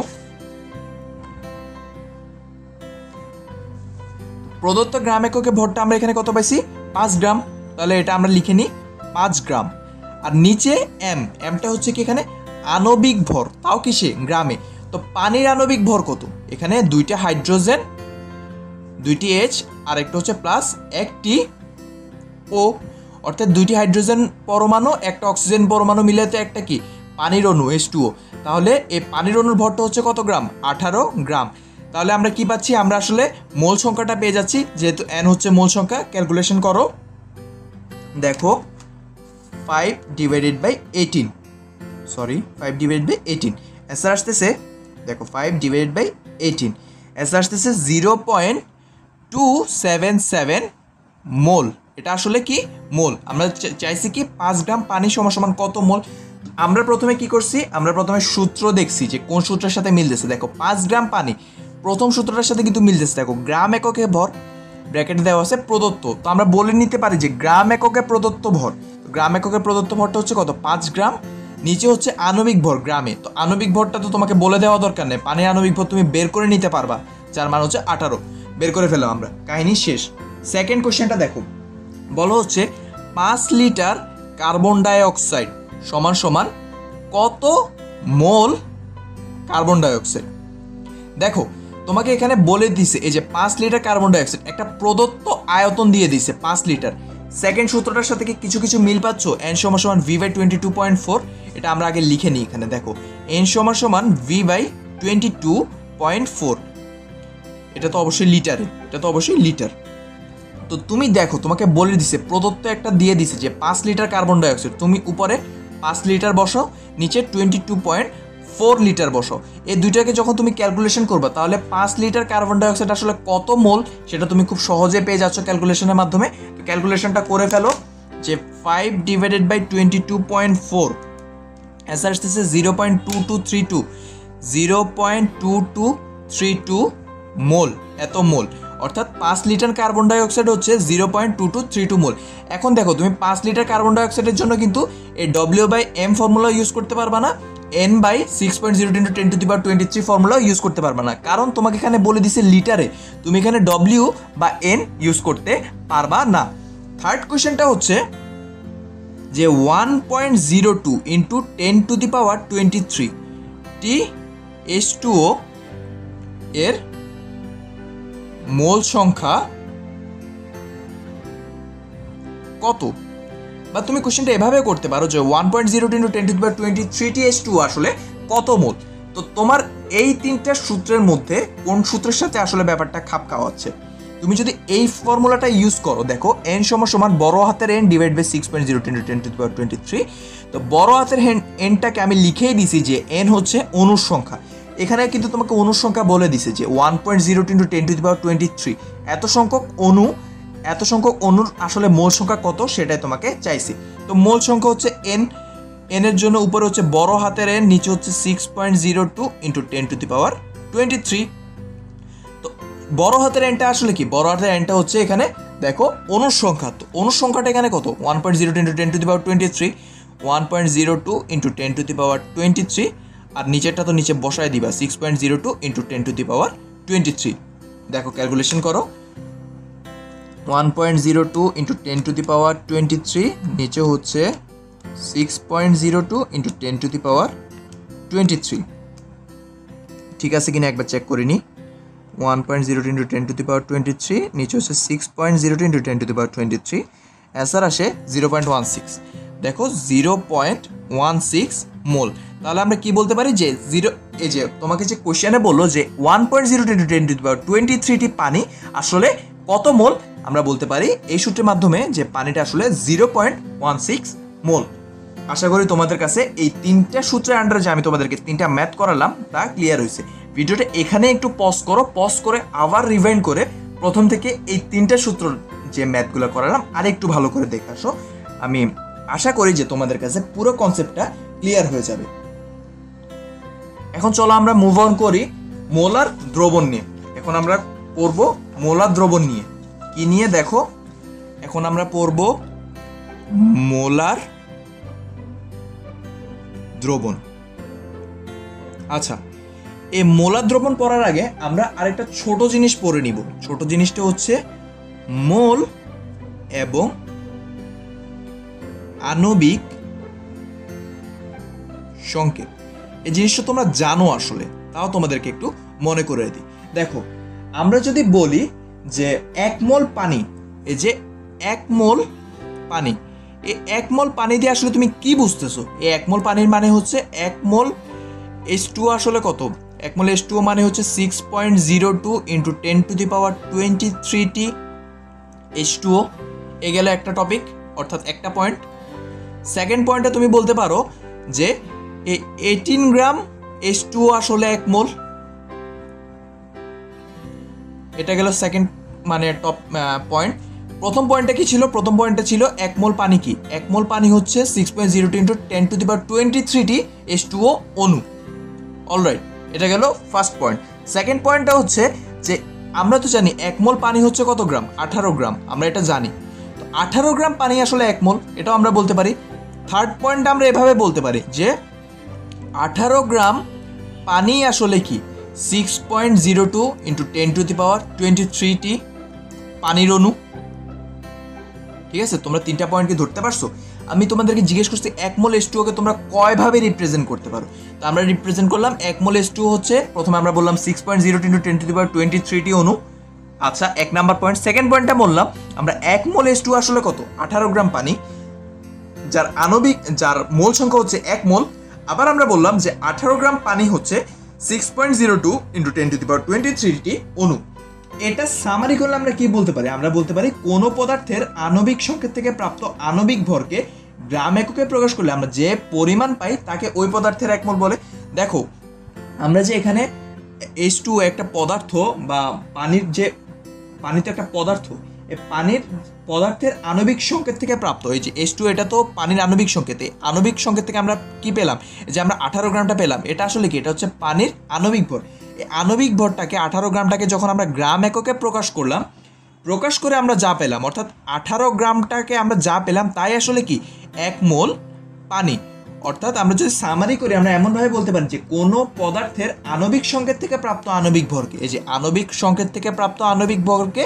Speaker 1: প্রদত্ত গ্রাম এককে ভরটা আমরা এখানে কত পাইছি 5 গ্রাম, তাহলে এটা আমরা লিখে নিই 5 গ্রাম। আর নিচে এমটা হচ্ছে কি এখানে আণবিক ভর, তাও কিসে গ্রামে। তো পানির আণবিক ভর কত, এখানে 2টা হাইড্রোজেন 2টি H আর একটা হচ্ছে প্লাস 1টি O, অর্থাৎ 2টি হাইড্রোজেন পরমাণু 1টা অক্সিজেন পরমাণু মিলে তো একটা কি পানির অণু H2O। তাহলে এই পানির অণুর ভরটা হচ্ছে কত গ্রাম 18 গ্রাম। তাহলে আমরা কি পাচ্ছি, আমরা আসলে মোল সংখ্যাটা পেয়ে যাচ্ছি, যেহেতু n হচ্ছে মোল সংখ্যা। ক্যালকুলেশন করো, দেখো 5 divided by 18, sorry 5 divided by 18 answer আসতেছে, দেখো 5 ডিভাইডেড বাই 18 অ্যান্সার আসতেছে 0.277 মোল। এটা আসলে কি মোল। আমরা চাইছি কি 5 গ্রাম পানি সমান কত মোল। আমরা প্রথমে কি করছি, আমরা প্রথমে সূত্র দেখছি যে কোন সূত্রের সাথে মিলতেছে। দেখো 5 গ্রাম পানি প্রথম সূত্রটার সাথে কিন্তু মিলতেছে। দেখো গ্রাম এককে ভর ব্র্যাকেটে দেওয়া আছে প্রদত্ত, তো আমরা বলে নিতে পারি যে গ্রাম এককে প্রদত্ত ভর। গ্রাম এককে প্রদত্ত ভরটা হচ্ছে কত 5 গ্রাম। নিচে হচ্ছে আণবিক ভর গ্রামে, তো আণবিক ভরটা তো তোমাকে বলে দেওয়া দরকার নেই, পানির আণবিক ভর তুমি বের করে নিতে পারবা, যার মান হচ্ছে 18। বের করে ফেললাম আমরা, কাহিনী শেষ। সেকেন্ড কোশ্চেনটা দেখো, বলো হচ্ছে 5 লিটার কার্বন ডাই অক্সাইড সমান কত মোল কার্বন ডাই অক্সাইড। দেখো তোমাকে এখানে বলে দিছে এই যে 5 লিটার কার্বন ডাই অক্সাইড, একটা প্রদত্ত আয়তন দিয়ে দিছে 5 লিটার। সেকেন্ড সূত্রটার সাথে কি কিছু মিল পাচ্ছ, n = v/22.4। এটা আমরা আগে লিখে নিই এখানে। দেখো n = v/22.4, এটা তো অবশ্যই লিটারে, এটা তো অবশ্যই লিটার। তো তুমি দেখো তোমাকে বলে দিছে প্রদত্ত একটা দিয়ে দিছে যে 5 লিটার কার্বন ডাই অক্সাইড, তুমি উপরে 5 লিটার বসাও, নিচে 22.4 লিটার বসাও। এই দুইটাকে যখন তুমি ক্যালকুলেশন করবা, তাহলে 5 লিটার কার্বন ডাই অক্সাইড আসলে কত মোল সেটা তুমি খুব সহজে পেয়ে যাচ্ছ ক্যালকুলেশনের মাধ্যমে। তো ক্যালকুলেশনটা করে ফেলো, যে 5 ডিভাইডেড বাই 22.4 অ্যান্সার আসতেছে 0.2232 মোল, এত মোল। অর্থাৎ 5 লিটার কার্বন ডাই অক্সাইড হচ্ছে 0.2232 মোল। এখন দেখো তুমি 5 লিটার কার্বন ডাই অক্সাইডের জন্য কিন্তু এই W/M ফর্মুলা ইউজ করতে পারবা না, n/6.0 × 10⁻23 ফর্মুলা ইউজ করতে পারবা না, কারণ তোমাকে এখানে বলে দিছে লিটারে, তুমি এখানে W বা N ইউজ করতে পারবা না। থার্ড কোশ্চেনটা হচ্ছে যে 1.02 × 10⁻23 টি H2O এর মোল সংখ্যা কত। বা তুমি কোশ্চেনটা এভাবে করতে পারো যে 1.02 × 10⁻23 টি H2O আসলে কত মোল। তো তোমার এই তিনটা সূত্রের মধ্যে কোন সূত্রের সাথে আসলে ব্যাপারটা খাপ খাওয়াচ্ছে। তুমি যদি এই ফর্মুলাটা ইউজ করো, দেখো n = বড় হাতের n ডিভাইড বাই 6.0 × 10⁻23। তো বড় হাতের nটাকে আমি লিখেই দিছি যে n হচ্ছে অণুর সংখ্যা। এখানে কিন্তু তোমাকে অণুর সংখ্যা বলে দিছে যে 1.02 × 10⁻23, এত সংখ্যক অণুর আসলে মোল সংখ্যা কত সেটাই তোমাকে চাইছি। তো মোল সংখ্যা হচ্ছে n এর জন্য উপরে হচ্ছে বড় হাতের n, নিচে হচ্ছে 6.02 × 10⁻23। তো বড় হাতের nটা আসলে কি, বড় হাতের nটা হচ্ছে এখানে দেখো অণুর সংখ্যা। তো অণুর সংখ্যাটা এখানে কত 1.02 × 10⁻23, 1.02 × 10⁻23, আর নিচেরটা তো নিচে বসায় দিবা 6.02 × 10⁻23। দেখো ক্যালকুলেশন করো, 1.02 × 10⁻23 নিচে হচ্ছে 6.02 × 10⁻23। ঠিক আছে কিনা একবার চেক করে নি। 1.02 × 10⁻23 নিচে হচ্ছে 6.02 × 10⁻23, অ্যান্সার আসে 0.16। দেখো 0.16 মোল। তাহলে আমরা কি বলতে পারি যে এই যে তোমাকে যে কোশ্চেনে বললো যে 1.02 × 10⁻23 টি পানি আসলে কত মোল, আমরা বলতে পারি এই সূত্রের মাধ্যমে যে পানিটা আসলে 0.16 মোল। আশা করি তোমাদের কাছে এই তিনটা সূত্রের আন্ডারে যে আমি তোমাদেরকে তিনটা ম্যাথ করালাম তা ক্লিয়ার হয়েছে। ভিডিওটা এখানে একটু পজ করো, পজ করে আবার রিভাইন্ড করে প্রথম থেকে এই তিনটা সূত্র যে ম্যাথগুলো করালাম আর একটু ভালো করে দেখে আসো। আমি আশা করি যে তোমাদের কাছে পুরো কনসেপ্টটা ক্লিয়ার হয়ে যাবে। এখন চলো আমরা মুভ অন করি মোলার দ্রবণ নিয়ে। এখন আমরা পড়ব মোলার দ্রবণ নিয়ে। কি নিয়ে দেখো, এখন আমরা পড়ব মোলার দ্রবণ। আচ্ছা, এই মোলার দ্রবণ পড়ার আগে আমরা আরেকটা ছোট জিনিস পড়ে নিব। ছোট জিনিসটা হচ্ছে মোল এবং আণবিক সংকেত। এই জিনিসটা তোমরা জানো আসলে, তাও তোমাদেরকে একটু মনে করে দিই। দেখো, আমরা যদি বলি যে 1 মোল পানি, এই যে 1 মোল পানি, এই 1 মোল পানি দিয়ে আসলে তুমি কি বুঝতেছো? এই 1 মোল পানির মানে হচ্ছে 1 মোল H2O আসলে কত? 1 মোল H2O মানে হচ্ছে 6.02 ইন্টু 10⁻23T H2O। এ গেল একটা টপিক, অর্থাৎ একটা পয়েন্ট। সেকেন্ড পয়েন্টে তুমি বলতে পারো যে এই 18 গ্রাম H2O আসলে 1 মোল। এটা গেল সেকেন্ড মানে টপ পয়েন্ট। প্রথম পয়েন্টটা কি ছিল? প্রথম পয়েন্টটা ছিল 1 মোল পানি কি? 1 মোল পানি হচ্ছে 6.02 ইন্টু 10⁻23T H2O অণু। অলরাইট, এটা গেল ফার্স্ট পয়েন্ট। সেকেন্ড পয়েন্টটা হচ্ছে যে আমরা তো জানি 1 মোল পানি হচ্ছে কত গ্রাম? 18 গ্রাম, আমরা এটা জানি। তো 18 গ্রাম পানি আসলে 1 মোল, এটাও আমরা বলতে পারি। থার্ড পয়েন্ট আমরা এভাবে বলতে পারি যে 18 গ্রাম পানি আসলে কি? 6.02 ইন্টু 10⁻23T পানির অণু। ঠিক আছে, তোমরা 3টা পয়েন্ট কি ধরতে পারছো? আমি তোমাদেরকে জিজ্ঞেস করছি 1 মোল H2O কে তোমরা কয়ভাবে রিপ্রেজেন্ট করতে পারো? তো আমরা রিপ্রেজেন্ট করলাম 1 মোল H2O হচ্ছে, প্রথমে আমরা বললাম 6.02 ইন্টু 10⁻23T অণু। আচ্ছা, 1 নাম্বার পয়েন্ট। সেকেন্ড পয়েন্টটা বললাম আমরা 1 মোল H2O আসলে কত? 18 গ্রাম পানি, যার মোল সংখ্যা হচ্ছে 1 মোল। আবার আমরা বললাম যে 18 গ্রাম পানি হচ্ছে 6.02 ইন্টু 10⁻23T অণু। এটা সামারি করলে আমরা কি বলতে পারি? আমরা বলতে পারি কোনো পদার্থের আণবিক সংকেত থেকে প্রাপ্ত আণবিক ভরকে গ্রাম এককে প্রকাশ করলে আমরা যে পরিমাণ পাই তাকে ওই পদার্থের 1 মোল বলে। দেখো, আমরা যে এখানে H2O একটা পদার্থ বা পানি তো একটা পদার্থ, এই পানির পদার্থের আণবিক সংকেত থেকে প্রাপ্ত এই যে H2O, এটা তো পানির আণবিক সংকেত। এই আণবিক সংকেত থেকে আমরা কি পেলাম? যে আমরা 18 গ্রামটা পেলাম, এটা আসলে কি? এটা হচ্ছে পানির আণবিক ভর। এই আণবিক ভরটাকে 18 গ্রামটাকে যখন আমরা গ্রাম এককে প্রকাশ করলাম, প্রকাশ করে আমরা যা পেলাম, অর্থাৎ 18 গ্রামটাকে আমরা যা পেলাম তাই আসলে কি? 1 মোল পানি। অর্থাৎ আমরা যদি সামারি করি, আমরা এমনভাবে বলতে পারি যে কোনো পদার্থের আণবিক সংকেত থেকে প্রাপ্ত আণবিক ভরকে, এই যে আণবিক সংকেত থেকে প্রাপ্ত আণবিক ভরকে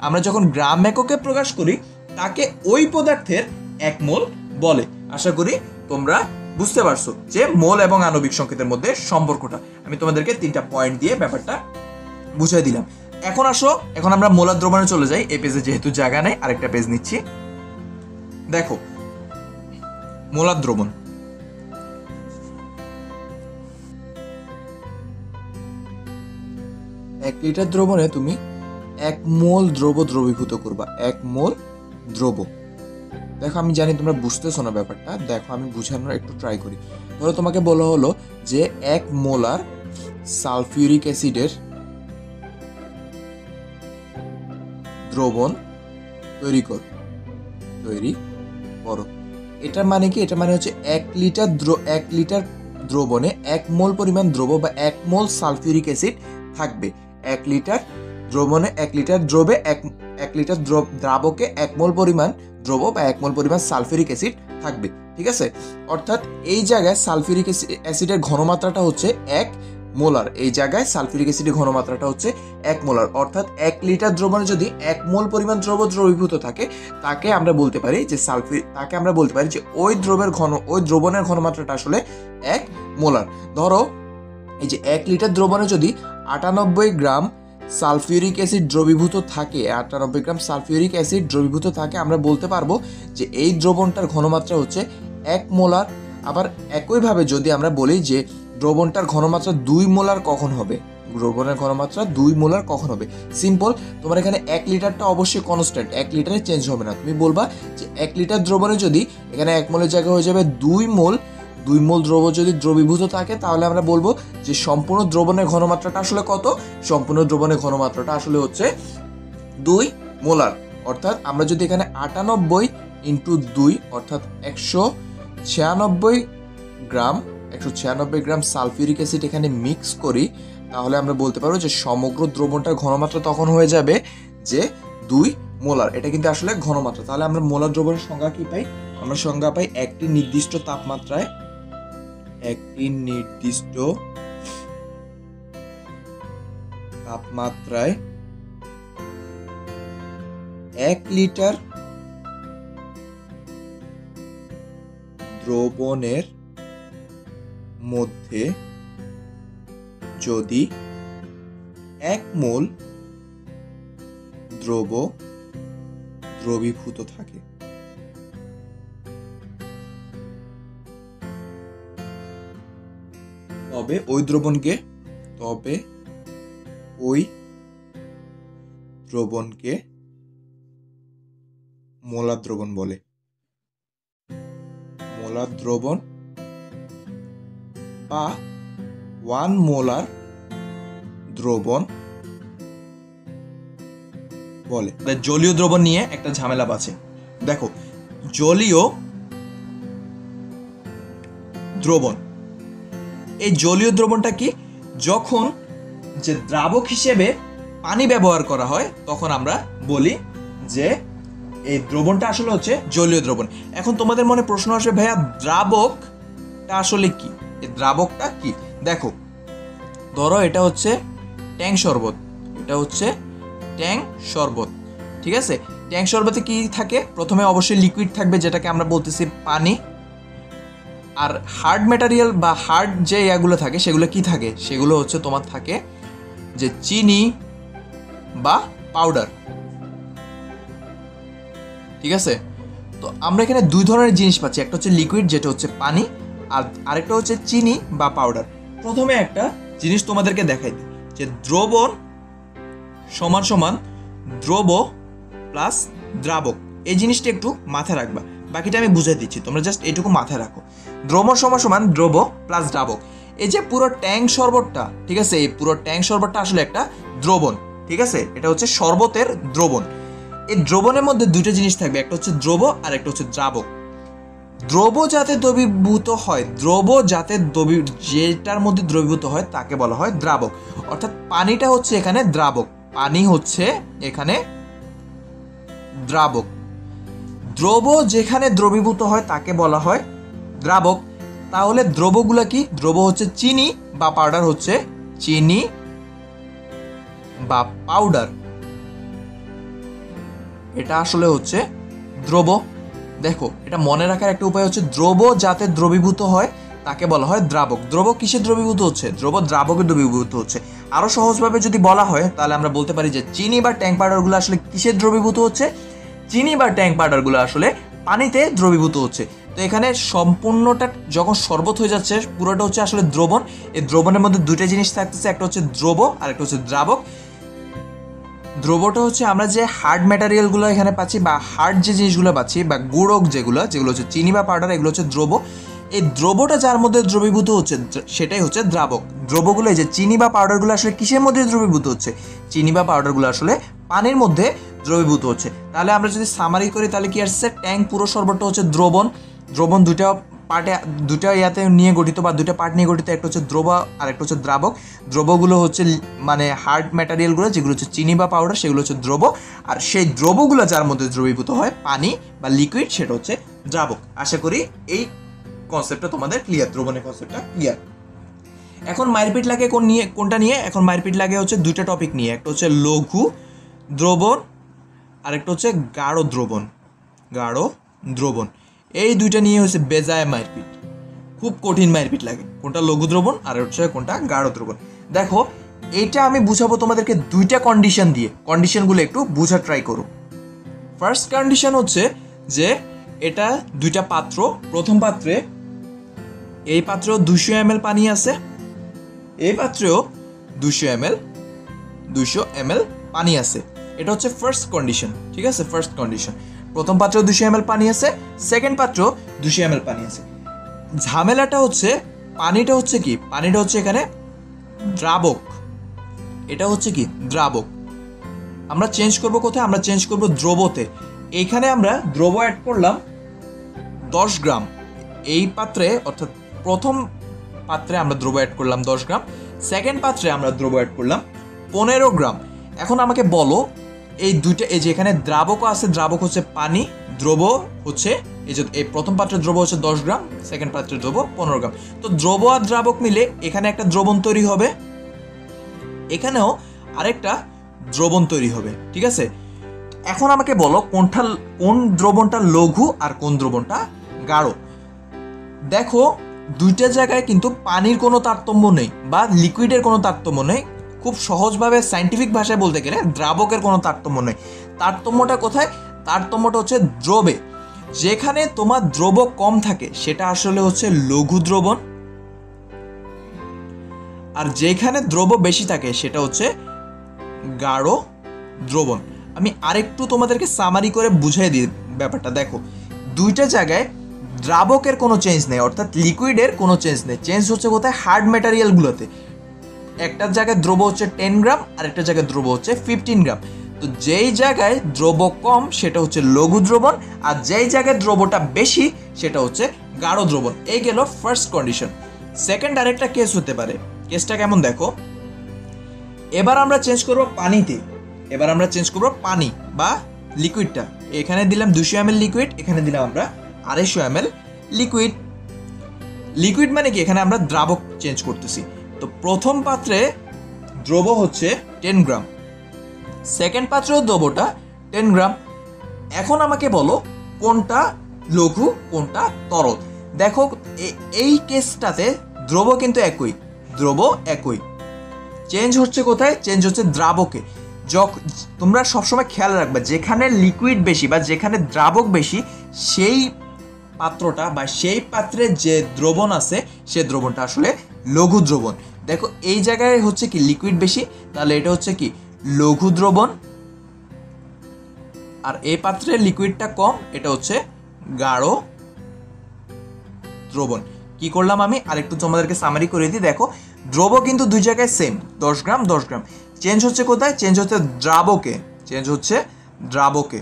Speaker 1: আমরা যখন গ্রাম এককে প্রকাশ করি তাকে ওই পদার্থের 1 মোল বলে। আশা করি তোমরা বুঝতে পারছো যে মোল এবং আণবিক সংকেতের মধ্যে সম্পর্কটা। আমি তোমাদেরকে 3টা পয়েন্ট দিয়ে ব্যাপারটা বুঝিয়ে দিলাম। এখন আসো, এখন আমরা মোলার দ্রবণে চলে যাই। এই পেজে যেহেতু জায়গা নেই, আরেকটা পেজ নিচ্ছি। দেখো, মোলার দ্রবণ। এক লিটার দ্রবণে তুমি 1 মোল দ্রব দ্রবীভূত করবা। 1 মোল দ্রব। দেখো, আমি জানি তোমরা বুঝতেছো না ব্যাপারটা, দেখো আমি বুঝানোর একটু ট্রাই করি। ধরো তোমাকে বলা হলো যে 1 মোলার সালফিউরিক অ্যাসিডের দ্রবণ তৈরি করো। এটার মানে কি? এটা মানে হচ্ছে 1 লিটার দ্রবণে 1 মোল পরিমাণ দ্রব বা 1 মোল সালফিউরিক অ্যাসিড থাকবে। 1 লিটার দ্রবণে 1 লিটার দ্রবে 1 লিটার দ্রাবকে 1 মোল পরিমাণ দ্রব বা 1 মোল পরিমাণ সালফিউরিক অ্যাসিড থাকবে। ঠিক আছে, অর্থাৎ এই জায়গায় সালফিউরিক অ্যাসিডের ঘনমাত্রাটা হচ্ছে 1 মোলার। এই জায়গায় সালফিউরিক অ্যাসিডের ঘনমাত্রাটা হচ্ছে 1 মোলার। অর্থাৎ 1 লিটার দ্রবণে যদি 1 মোল পরিমাণ দ্রব দ্রবীভূত থাকে, তাকে আমরা বলতে পারি যে ওই দ্রবণের ঘনমাত্রাটা আসলে 1 মোলার। ধরো, এই যে 1 লিটার দ্রবণে যদি 98 গ্রাম সালফিউরিক অ্যাসিড দ্রবীভূত থাকে, 98 গ্রাম সালফিউরিক অ্যাসিড দ্রবীভূত থাকে, আমরা বলতে পারবো যে এই দ্রবণটার ঘনমাত্রা হচ্ছে 1 মোলার। আবার একইভাবে যদি আমরা বলি যে দ্রবণটার ঘনমাত্রা 2 মোলার কখন হবে? দ্রবণের ঘনমাত্রা 2 মোলার কখন হবে? সিম্পল, তোমার এখানে 1 লিটারটা অবশ্যই কনস্ট্যান্ট, 1 লিটারে চেঞ্জ হবে না। তুমি বলবা যে 1 লিটার দ্রবণে যদি এখানে 1 মোলের জায়গায় হয়ে যাবে 2 মোল দ্রব যদি দ্রবীভূত থাকে, তাহলে আমরা বলবো যে সম্পূর্ণ দ্রবণের ঘনমাত্রাটা আসলে কত? সম্পূর্ণ দ্রবণের ঘনমাত্রাটা আসলে হচ্ছে 2 মোলার। অর্থাৎ আমরা যদি এখানে 98 ইন্টু 2 অর্থাৎ 196 গ্রাম সালফিউরিক অ্যাসিড এখানে মিক্স করি, তাহলে আমরা বলতে পারবো যে সমগ্র দ্রবণটার ঘনমাত্রা তখন হয়ে যাবে যে 2 মোলার। এটা কিন্তু আসলে ঘনমাত্রা। তাহলে আমরা মোলার দ্রবণের সংজ্ঞা কি পাই? আমরা সংজ্ঞা পাই একটি নির্দিষ্ট তাপমাত্রায় 1 লিটার দ্রবণের মধ্যে যদি 1 মোল দ্রবীভূত থাকে, তবে ওই দ্রবণকে মোলার দ্রবণ বলে। মোলার দ্রবণ বা 1 মোলার দ্রবণ বলে। জলীয় দ্রবণ নিয়ে একটা ঝামেলা আছে। দেখো, জলীয় দ্রবণ, এই জলীয় দ্রবণটা কি? যখন যে দ্রাবক হিসেবে পানি ব্যবহার করা হয় তখন আমরা বলি যে এই দ্রবণটা আসলে হচ্ছে জলীয় দ্রবণ। এখন তোমাদের মনে প্রশ্ন আসবে, ভাইয়া দ্রাবকটা আসলে কি? এই দ্রাবকটা কি? দেখো, ধরো এটা হচ্ছে ট্যাং শরবত, ঠিক আছে? ট্যাং শরবতে কি থাকে? প্রথমে অবশ্যই লিকুইড থাকবে, যেটাকে আমরা বলতেছি পানি। আর হার্ড ম্যাটেরিয়াল বা হার্ড যে ইয়াগুলো থাকে সেগুলো কি থাকে? সেগুলো হচ্ছে তোমার থাকে যে চিনি বা পাউডার, ঠিক আছে? তো আমরা এখানে 2 ধরনের জিনিস পাচ্ছি, একটা হচ্ছে লিকুইড যেটা হচ্ছে পানি, আর আরেকটা হচ্ছে চিনি বা পাউডার। প্রথমে একটা জিনিস তোমাদেরকে দেখাই দিই যে দ্রবণ সমান সমান দ্রব প্লাস দ্রাবক। এই জিনিসটা একটু মাথায় রাখবা, বাকিটা আমি বুঝাই দিচ্ছি, তোমরা জাস্ট এইটুকু মাথায় রাখো। দ্রবণ সমান সমান দ্রব প্লাস দ্রাবক। এই যে পুরো ট্যাঙ্ক শরবতটা, ঠিক আছে, এই পুরো ট্যাঙ্ক শরবতটা আসলে একটা দ্রবণ, ঠিক আছে? এটা হচ্ছে শরবতের দ্রবণ। এই দ্রবণের মধ্যে 2টা জিনিস থাকবে, একটা হচ্ছে দ্রব আর একটা হচ্ছে দ্রাবক। দ্রব যাতে দ্রবীভূত হয়, যেটার মধ্যে দ্রবীভূত হয় তাকে বলা হয় দ্রাবক। অর্থাৎ পানিটা হচ্ছে এখানে দ্রাবক, দ্রাবক। দ্রব যেখানে দ্রবীভূত হয় তাকে বলা হয় দ্রাবক। তাহলে দ্রবগুলা কি? দ্রব হচ্ছে চিনি বা পাউডার, এটা আসলে হচ্ছে দ্রব। দেখো, এটা মনে রাখার একটা উপায় হচ্ছে দ্রব যাতে দ্রবীভূত হয় তাকে বলা হয় দ্রাবক। দ্রব কিসে দ্রবীভূত হচ্ছে? দ্রব দ্রাবকে দ্রবীভূত হচ্ছে। আরো সহজভাবে যদি বলা হয় তাহলে আমরা বলতে পারি যে চিনি বা ট্যাঙ্ক পাউডারগুলো আসলে কিসে দ্রবীভূত হচ্ছে? চিনি বা ট্যাঙ্ক পাউডারগুলো আসলে পানিতে দ্রবীভূত হচ্ছে। তো এখানে সম্পূর্ণটা যখন শরবত হয়ে যাচ্ছে, পুরোটা হচ্ছে আসলে দ্রবণ। এই দ্রবণের মধ্যে 2টা জিনিস থাকতেছে, একটা হচ্ছে দ্রব আর একটা হচ্ছে দ্রাবক। দ্রবটা হচ্ছে আমরা যে হার্ড ম্যাটেরিয়ালগুলো এখানে পাচ্ছি বা হার্ড যে জিনিসগুলো পাচ্ছি বা গুঁড়ক যেগুলো হচ্ছে চিনি বা পাউডার, এগুলো হচ্ছে দ্রব। এই দ্রবটা যার মধ্যে দ্রবীভূত হচ্ছে সেটাই হচ্ছে দ্রাবক। দ্রবগুলো, এই যে চিনি বা পাউডারগুলো আসলে কিসের মধ্যে দ্রবীভূত হচ্ছে? চিনি বা পাউডারগুলো আসলে পানির মধ্যে দ্রবীভূত হচ্ছে। তাহলে আমরা যদি সামারি করি তাহলে কি আসছে? ট্যাঙ্ক পুরো শরবতটা হচ্ছে দ্রবণ। 2টা ইয়াতে নিয়ে গঠিত বা 2টা পার্ট নিয়ে গঠিত, একটা হচ্ছে দ্রব আর একটা হচ্ছে দ্রাবক। দ্রবগুলো হচ্ছে মানে হার্ড ম্যাটেরিয়ালগুলো, যেগুলো হচ্ছে চিনি বা পাউডার, সেগুলো হচ্ছে দ্রব। আর সেই দ্রবগুলো যার মধ্যে দ্রবীভূত হয়, পানি বা লিকুইড, সেটা হচ্ছে দ্রাবক। আশা করি এই কনসেপ্টটা তোমাদের ক্লিয়ার, দ্রবণের কনসেপ্টটা ক্লিয়ার। এখন মারপিট লাগে কোনটা নিয়ে? এখন মারপিট লাগে হচ্ছে 2টা টপিক নিয়ে, একটা হচ্ছে লঘু দ্রবণ আর একটা হচ্ছে গাঢ় দ্রবণ। এই 2টা নিয়ে হচ্ছে বেজায় মারপিট, খুব কঠিন মারপিট লাগে। কোনটা লঘু দ্রবণ আর হচ্ছে কোনটা গাঢ় দ্রবণ। দেখো, এইটা আমি বুঝাবো তোমাদেরকে 2টা কন্ডিশন দিয়ে। কন্ডিশনগুলো একটু বোঝা ট্রাই করো। ফার্স্ট কন্ডিশন হচ্ছে যে এটা 2টা পাত্র। প্রথম পাত্রে, এই পাত্রেও 200 ml পানি আছে, এই পাত্রেও 200 ml পানি আছে। এটা হচ্ছে ফার্স্ট কন্ডিশন, ঠিক আছে? ফার্স্ট কন্ডিশন, প্রথম পাত্রেও 200 ml পানি আছে, সেকেন্ড পাত্রেও 200 ml পানি আছে। ঝামেলাটা হচ্ছে পানিটা হচ্ছে কি? পানিটা হচ্ছে এখানে দ্রাবক, এটা হচ্ছে কি? দ্রাবক। আমরা চেঞ্জ করব কোথায়? আমরা চেঞ্জ করব দ্রবতে। এইখানে আমরা দ্রব অ্যাড করলাম 10 গ্রাম এই পাত্রে, অর্থাৎ প্রথম পাত্রে আমরা দ্রব অ্যাড করলাম 10 গ্রাম, সেকেন্ড পাত্রে আমরা দ্রব অ্যাড করলাম 15 গ্রাম। এখন আমাকে বলো এই দুইটা, এই যে এখানে দ্রাবক আছে, দ্রাবক হচ্ছে পানি, দ্রব হচ্ছে এই যে এই প্রথম পাত্রের দ্রব হচ্ছে 10 গ্রাম, সেকেন্ড পাত্রের দ্রব 15 গ্রাম। তো দ্রব আর দ্রাবক মিলে এখানে একটা দ্রবণ তৈরি হবে, এখানেও আরেকটা দ্রবণ তৈরি হবে, ঠিক আছে। এখন আমাকে বলো কোন দ্রবণটা লঘু আর কোন দ্রবণটা গাঢ়। দেখো দুইটা জায়গায় কিন্তু পানির কোনো তারতম্য নেই বা লিকুইডের কোনো তারতম্য নেই। খুব সহজভাবে সায়েন্টিফিক ভাষায় বলতে গেলে দ্রাবকের কোনো তারতম্য নেই। তারতম্যটা কোথায়? তারতম্যটা হচ্ছে দ্রবে। যেখানে তোমার দ্রব কম থাকে সেটা আসলে হচ্ছে লঘু দ্রবণ, আর যেখানে দ্রব বেশি থাকে সেটা হচ্ছে গাঢ় দ্রবণ। আমি আরেকটু তোমাদেরকে সামারি করে বুঝিয়ে দিই ব্যাপারটা। দেখো দুইটা জায়গায় দ্রাবকের কোনো চেঞ্জ নেই, অর্থাৎ লিকুইডের কোনো চেঞ্জ নেই। চেঞ্জ হচ্ছে কোথায়? হার্ড ম্যাটেরিয়ালগুলোতে। একটার জায়গায় দ্রব হচ্ছে 10 গ্রাম আর একটা জায়গায় দ্রব হচ্ছে 15 গ্রাম। তো যেই জায়গায় দ্রব কম সেটা হচ্ছে লঘু দ্রবণ, আর যেই জায়গায় দ্রবটা বেশি সেটা হচ্ছে গাঢ় দ্রবণ। এই গেল ফার্স্ট কন্ডিশন। সেকেন্ড আরেকটা কেস হতে পারে। কেসটা কেমন দেখো, এবার আমরা চেঞ্জ করব পানিতে। এবার আমরা চেঞ্জ করব পানি বা লিকুইডটা। এখানে দিলাম 200 ml লিকুইড, এখানে দিলাম আমরা 250 ml লিকুইড। লিকুইড মানে কি? এখানে আমরা দ্রাবক চেঞ্জ করতেছি। তো প্রথম পাত্রে দ্রব হচ্ছে 10 গ্রাম, সেকেন্ড পাত্রেও দ্রবটা 10 গ্রাম। এখন আমাকে বলো কোনটা লঘু কোনটা তরল। দেখো এই কেসটাতে দ্রব কিন্তু একই, দ্রব একই। চেঞ্জ হচ্ছে কোথায়? চেঞ্জ হচ্ছে দ্রাবকে। তোমরা সবসময় খেয়াল রাখবে যেখানে লিকুইড বেশি বা যেখানে দ্রাবক বেশি সেই পাত্রটা বা সেই পাত্রে যে দ্রবণ আছে সে দ্রবণটা আসলে লঘু দ্রবণ। দেখো এই জায়গায় হচ্ছে কি লিকুইড বেশি, তাহলে এটা হচ্ছে কি লঘু দ্রবণ, আর এই পাত্রে লিকুইডটা কম, এটা হচ্ছে গাঢ় দ্রবণ। কি করলাম আমি আরেকটু তোমাদেরকে সামারি করে দিই। দেখো দ্রব কিন্তু দুই জায়গায় সেম, 10 গ্রাম 10 গ্রাম। চেঞ্জ হচ্ছে কোথায়? চেঞ্জ হচ্ছে দ্রাবকে। চেঞ্জ হচ্ছে দ্রাবকে।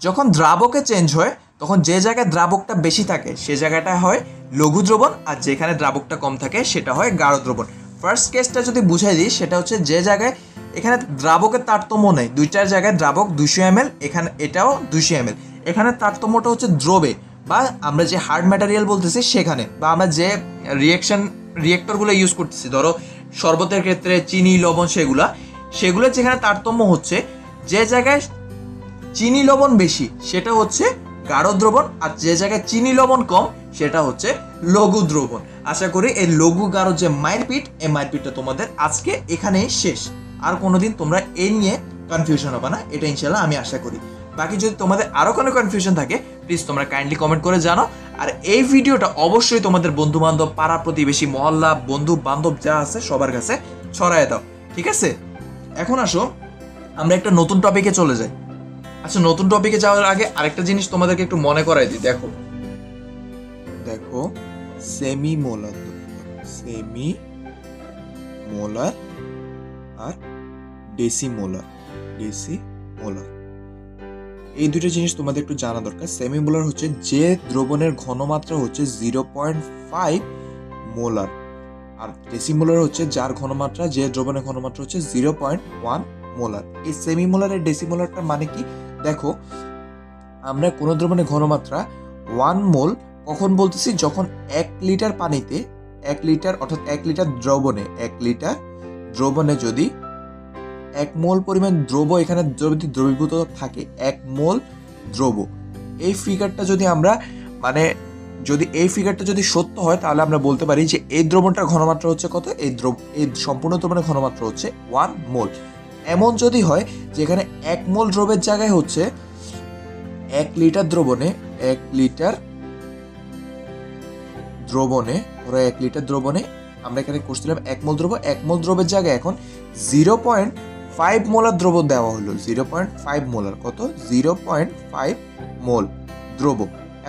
Speaker 1: যখন দ্রাবকে চেঞ্জ হয় তখন যে জায়গায় দ্রাবকটা বেশি থাকে সে জায়গাটা হয় লঘু দ্রবণ, আর যেখানে দ্রাবকটা কম থাকে সেটা হয় গাঢ় দ্রবণ। ফার্স্ট কেসটা যদি বুঝাই দিই, সেটা হচ্ছে যে জায়গায় এখানে দ্রাবকের তারতম্য নেই, দুইটার জায়গায় দ্রাবক 200 ml, এখানে এটাও 200 ml। এখানে তারতম্যটা হচ্ছে দ্রবে বা আমরা যে হার্ড ম্যাটেরিয়াল বলতেছি সেখানে, বা আমরা যে রিয়েক্টরগুলো ইউজ করতেছি, ধরো শরবতের ক্ষেত্রে চিনি লবণ সেগুলো যেখানে তারতম্য হচ্ছে, যে জায়গায় চিনি লবণ বেশি সেটা হচ্ছে গাঢ় দ্রবণ, আর যে জায়গায় চিনি লবণ কম সেটা হচ্ছে লঘু দ্রবণ। আশা করি এই লঘু গাঢ় যে মারপিট, এই মারপিটটা তোমাদের আজকে এখানেই শেষ। আর কোনোদিন তোমরা এই নিয়ে কনফিউশন হবে না, এটা ইনশাল্লাহ আমি আশা করি। বাকি যদি তোমাদের আরও কোনো কনফিউশন থাকে প্লিজ তোমরা কাইন্ডলি কমেন্ট করে জানো। আর এই ভিডিওটা অবশ্যই তোমাদের বন্ধু বান্ধব, পাড়া প্রতিবেশী, মহল্লা, বন্ধু বান্ধব যা আছে সবার কাছে ছড়ায় দাও, ঠিক আছে। এখন আসো আমরা একটা নতুন টপিকে চলে যাই। আচ্ছা, নতুন টপিকে যাওয়ার আগে আরেকটা জিনিস তোমাদেরকে একটু মনে করাই দিই। দেখো সেমি মোলার আর ডেসিমোলার। এই দুটো জিনিস তোমাদের একটু জানা দরকার। সেমি মোলার হচ্ছে যে দ্রবণের ঘনমাত্রা হচ্ছে 0.5 মোলার, আর ডেসিমোলার হচ্ছে যার ঘনমাত্রা, যে দ্রবণের ঘনমাত্রা হচ্ছে 0.1 মোলার। এই সেমি মোলার আর ডেসিমোলারটা মানে কি? দেখো আমরা কোন দ্রবণের ঘনমাত্রা 1 মোল কখন বলতেছি? যখন 1 লিটার পানিতে 1 লিটার, অর্থাৎ 1 লিটার দ্রবণে যদি 1 মোল পরিমাণ দ্রব এখানে যদি দ্রবীভূত থাকে, 1 মোল দ্রব, এই ফিগারটা যদি আমরা যদি এই ফিগারটা যদি সত্য হয় তাহলে আমরা বলতে পারি যে এই দ্রবণটার ঘনমাত্রা হচ্ছে কত? এই সম্পূর্ণ দ্রবণের ঘনমাত্রা হচ্ছে 1 মোল। এমন যদি হয় যেখানে 1 মোল দ্রবের জায়গায় হচ্ছে 1 লিটার দ্রবণে আমরা এখানে করছিলাম 1 মোল দ্রব, 1 মোল দ্রবের জায়গায় এখন 0.5 মোলার দ্রব দেওয়া হলো। 0.5 মোলার কত? 0.5 মোল দ্রব।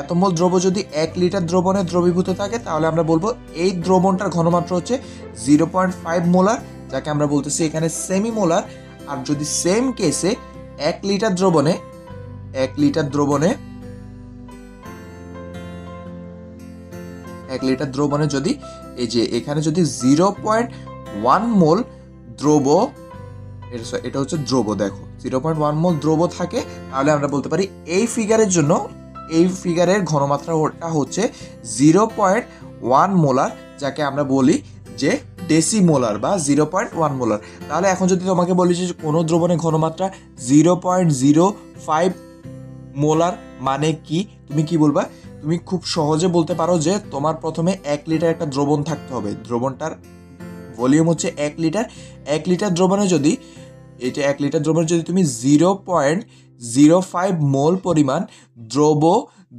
Speaker 1: এত মোল দ্রব যদি 1 লিটার দ্রবণে দ্রবীভূত থাকে তাহলে আমরা বলবো এই দ্রবণটার ঘনমাত্রা হচ্ছে 0.5 মোলার, যাকে আমরা বলতেছি এখানে সেমি মোলার। আর যদি সেম কেসে 1 লিটার দ্রবণে 1 1 লিটার দ্রবণে যদি এই যে এখানে যদি 0.1 মোল দ্রব, এটা হচ্ছে দ্রব, দেখো 0.1 মোল দ্রব থাকে, তাহলে আমরা বলতে পারি এই ফিগারের জন্য এই ফিগারের ঘনমাত্রাটা হচ্ছে 0.1 মোলার, যাকে আমরা বলি যে ডেসিমোলার বা 0.1 মোলার। তাহলে এখন যদি তোমাকে বলি যে কোনো দ্রবণের ঘনমাত্রা 0.05 মোলার মানে কি, তুমি কি বলবা? তুমি খুব সহজে বলতে পারো যে তোমার প্রথমে 1 লিটার একটা দ্রবণ থাকতে হবে, দ্রবণটার ভলিউম হচ্ছে 1 লিটার। 1 লিটার দ্রবণে যদি এটা 1 লিটার দ্রবণে যদি তুমি 0.05 মোল পরিমাণ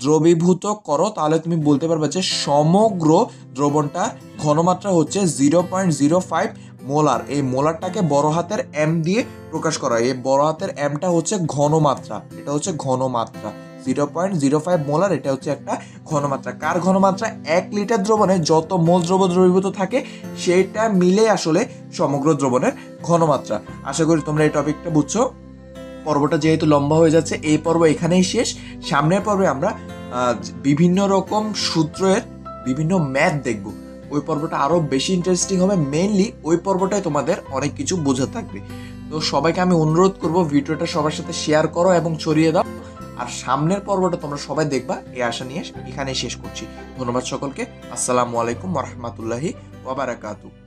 Speaker 1: দ্রবীভূত করো, তাহলে তুমি বলতে পারবে যে সমগ্র দ্রবণটার ঘনমাত্রা হচ্ছে 0.05 মোলার। এই মোলারটাকে বড় হাতের এম দিয়ে প্রকাশ করা হয়। এই বড় হাতের এমটা হচ্ছে ঘনমাত্রা, এটা হচ্ছে ঘনমাত্রা 0.05 মোলার, এটা হচ্ছে একটা ঘনমাত্রা। কার ঘনমাত্রা? 1 লিটার দ্রবণে যত মোল দ্রবীভূত থাকে সেটা মিলে আসলে সমগ্র দ্রবণের ঘনমাত্রা। আশা করি তোমরা এই টপিকটা বুঝছো। পর্বটা যেহেতু লম্বা হয়ে যাচ্ছে, এই পর্ব এখানেই শেষ। সামনের পর্বে আমরা বিভিন্ন রকম সূত্রের বিভিন্ন ম্যাথ দেখব। ওই পর্বটা আরো বেশি ইন্টারেস্টিং হবে, মেইনলি ওই পর্বটায় তোমাদের অনেক কিছু বোঝা থাকবে। তো সবাইকে আমি অনুরোধ করব ভিডিওটা সবার সাথে শেয়ার করো এবং ছড়িয়ে দাও। আর সামনের পর্বটা তোমরা সবাই দেখবা, এই আশা নিয়ে এখানেই শেষ করছি। ধন্যবাদ সকলকে। আসসালামু আলাইকুম ওয়া রাহমাতুল্লাহি ওয়া বারাকাতুহু।